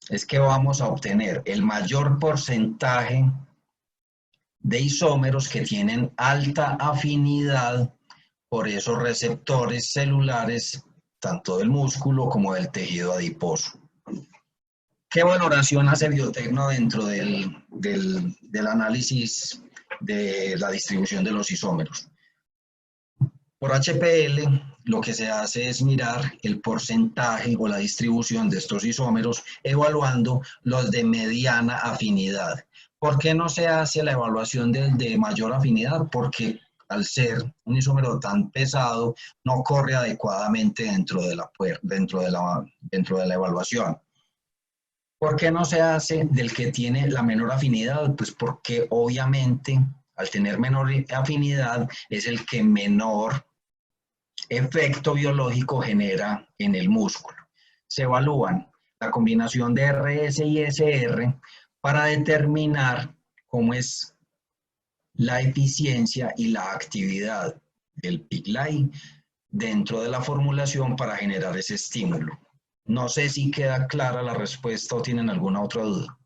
es que vamos a obtener el mayor porcentaje de isómeros que tienen alta afinidad por esos receptores celulares, tanto del músculo como del tejido adiposo. ¿Qué valoración hace Biotecno dentro del análisis de la distribución de los isómeros? Por HPL, lo que se hace es mirar el porcentaje o la distribución de estos isómeros evaluando los de mediana afinidad. ¿Por qué no se hace la evaluación de mayor afinidad? Porque al ser un isómero tan pesado, no corre adecuadamente dentro de la evaluación. ¿Por qué no se hace del que tiene la menor afinidad? Pues porque obviamente al tener menor afinidad es el que menor efecto biológico genera en el músculo. Se evalúan la combinación de RS y SR para determinar cómo es la eficiencia y la actividad del PICLAI dentro de la formulación para generar ese estímulo. No sé si queda clara la respuesta o tienen alguna otra duda.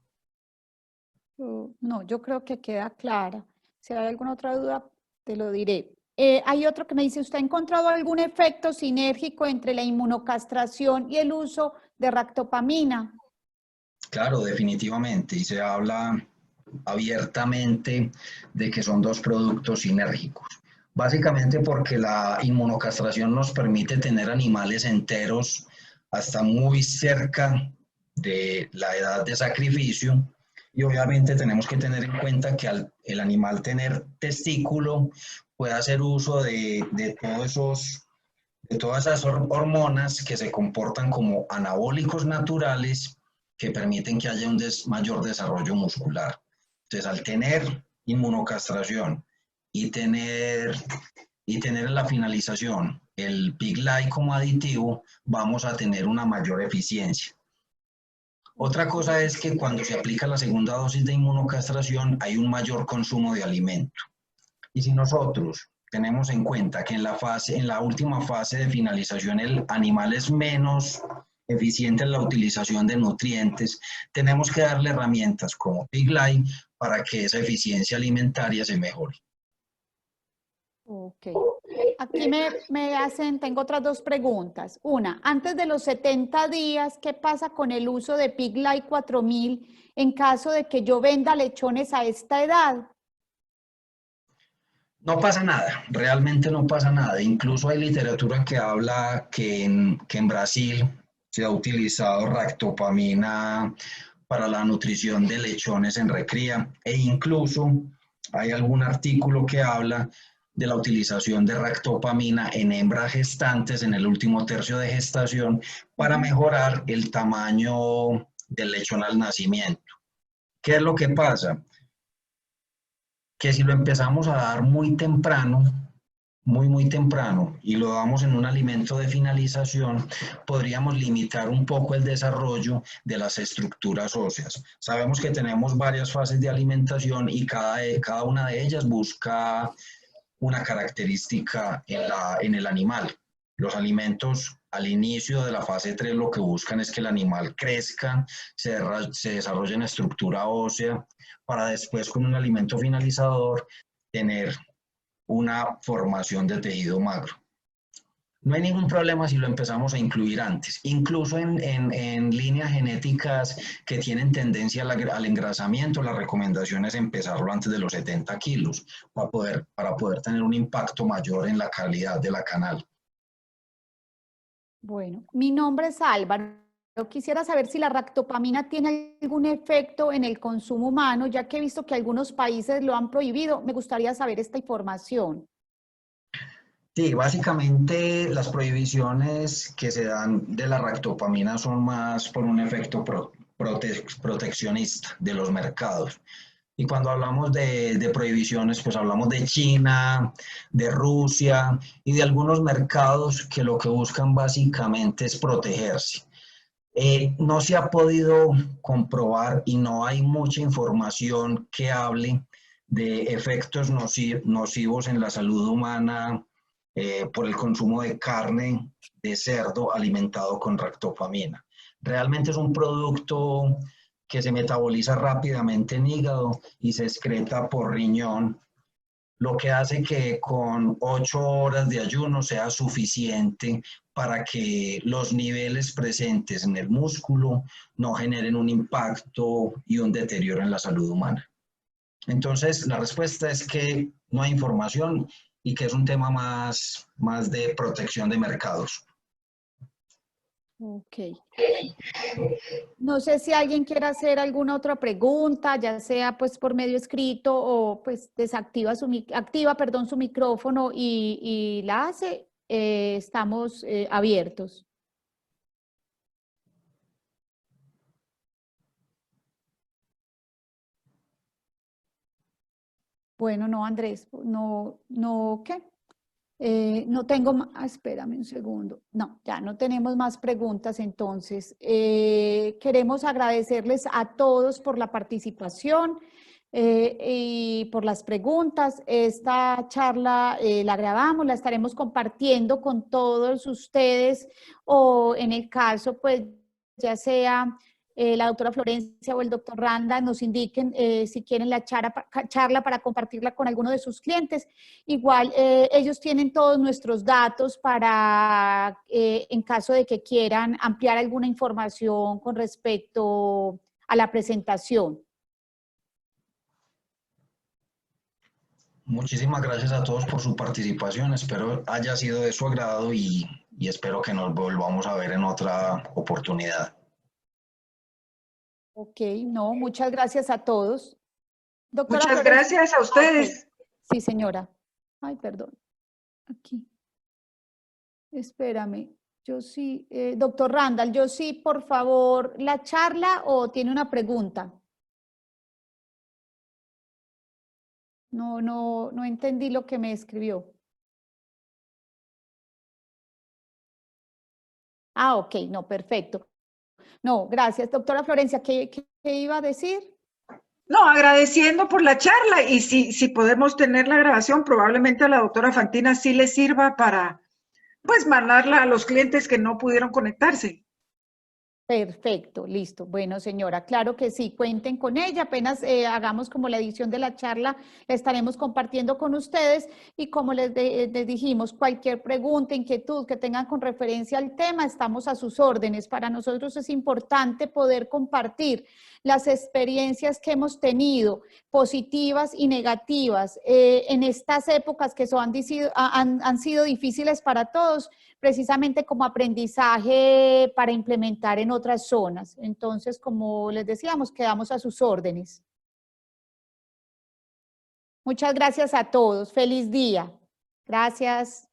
No, yo creo que queda clara. Si hay alguna otra duda, te lo diré. Hay otro que me dice, ¿usted ha encontrado algún efecto sinérgico entre la inmunocastración y el uso de ractopamina? Claro, definitivamente, y se habla abiertamente de que son dos productos sinérgicos. Básicamente porque la inmunocastración nos permite tener animales enteros hasta muy cerca de la edad de sacrificio y obviamente tenemos que tener en cuenta que al el animal tener testículo puede hacer uso de todas esas hormonas que se comportan como anabólicos naturales que permiten que haya un mayor desarrollo muscular. Entonces, al tener inmunocastración y tener en la finalización el PICLAI como aditivo, vamos a tener una mayor eficiencia. Otra cosa es que cuando se aplica la segunda dosis de inmunocastración hay un mayor consumo de alimento. Y si nosotros tenemos en cuenta que en la última fase de finalización el animal es menos eficiente en la utilización de nutrientes, tenemos que darle herramientas como Piglite para que esa eficiencia alimentaria se mejore. Ok. Aquí me hacen, tengo otras dos preguntas. Una, antes de los 70 días, ¿qué pasa con el uso de Piglite 4000 en caso de que yo venda lechones a esta edad? No pasa nada, realmente no pasa nada. Incluso hay literatura que habla que en Brasil se ha utilizado ractopamina para la nutrición de lechones en recría e incluso hay algún artículo que habla de la utilización de ractopamina en hembras gestantes en el último tercio de gestación para mejorar el tamaño del lechón al nacimiento. ¿Qué es lo que pasa? Que si lo empezamos a dar muy temprano, muy temprano, y lo damos en un alimento de finalización, podríamos limitar un poco el desarrollo de las estructuras óseas. Sabemos que tenemos varias fases de alimentación y cada una de ellas busca una característica en el animal. Los alimentos al inicio de la fase 3 lo que buscan es que el animal crezca, se desarrolle en estructura ósea, para después con un alimento finalizador tener una formación de tejido magro. No hay ningún problema si lo empezamos a incluir antes. Incluso en líneas genéticas que tienen tendencia al engrasamiento, la recomendación es empezarlo antes de los 70 kilos para poder tener un impacto mayor en la calidad de la canal. Bueno, mi nombre es Álvaro. Yo quisiera saber si la ractopamina tiene algún efecto en el consumo humano, ya que he visto que algunos países lo han prohibido. Me gustaría saber esta información. Sí, básicamente las prohibiciones que se dan de la ractopamina son más por un efecto proteccionista de los mercados. Y cuando hablamos de prohibiciones, pues hablamos de China, de Rusia y de algunos mercados que lo que buscan básicamente es protegerse. No se ha podido comprobar y no hay mucha información que hable de efectos nocivos en la salud humana por el consumo de carne de cerdo alimentado con ractopamina. Realmente es un producto que se metaboliza rápidamente en hígado y se excreta por riñón, lo que hace que con 8 horas de ayuno sea suficiente para que los niveles presentes en el músculo no generen un impacto y un deterioro en la salud humana. Entonces, la respuesta es que no hay información y que es un tema más de protección de mercados. Ok. No sé si alguien quiere hacer alguna otra pregunta, ya sea pues por medio escrito o pues activa, perdón, su micrófono y la hace. Estamos abiertos. Bueno, no, Andrés, no, ¿qué? No tengo más, espérame un segundo. No, ya no tenemos más preguntas, entonces queremos agradecerles a todos por la participación y por las preguntas. Esta charla la grabamos, la estaremos compartiendo con todos ustedes o en el caso, pues, ya sea la doctora Florencia o el doctor Randa nos indiquen si quieren la charla para compartirla con alguno de sus clientes. Igual ellos tienen todos nuestros datos para, en caso de que quieran ampliar alguna información con respecto a la presentación. Muchísimas gracias a todos por su participación. Espero haya sido de su agrado y espero que nos volvamos a ver en otra oportunidad. Ok, no, muchas gracias a todos. Doctora Muchas Florencia. gracias a ustedes. Ok. Sí, señora. Ay, perdón. Aquí. Espérame. Yo sí, doctor Randall, yo sí, por favor, ¿la charla o tiene una pregunta? No entendí lo que me escribió. Ah, ok, no, perfecto. No, gracias. Doctora Florencia, ¿qué iba a decir? No, agradeciendo por la charla y si podemos tener la grabación, probablemente a la doctora Fantina sí le sirva para, pues, mandarla a los clientes que no pudieron conectarse. Perfecto, listo. Bueno, señora, claro que sí, cuenten con ella. Apenas hagamos como la edición de la charla, la estaremos compartiendo con ustedes y como les dijimos, cualquier pregunta, inquietud que tengan con referencia al tema, estamos a sus órdenes. Para nosotros es importante poder compartir las experiencias que hemos tenido, positivas y negativas, en estas épocas que han sido difíciles para todos, precisamente como aprendizaje para implementar en otras zonas. Entonces, como les decíamos, quedamos a sus órdenes. Muchas gracias a todos. Feliz día. Gracias.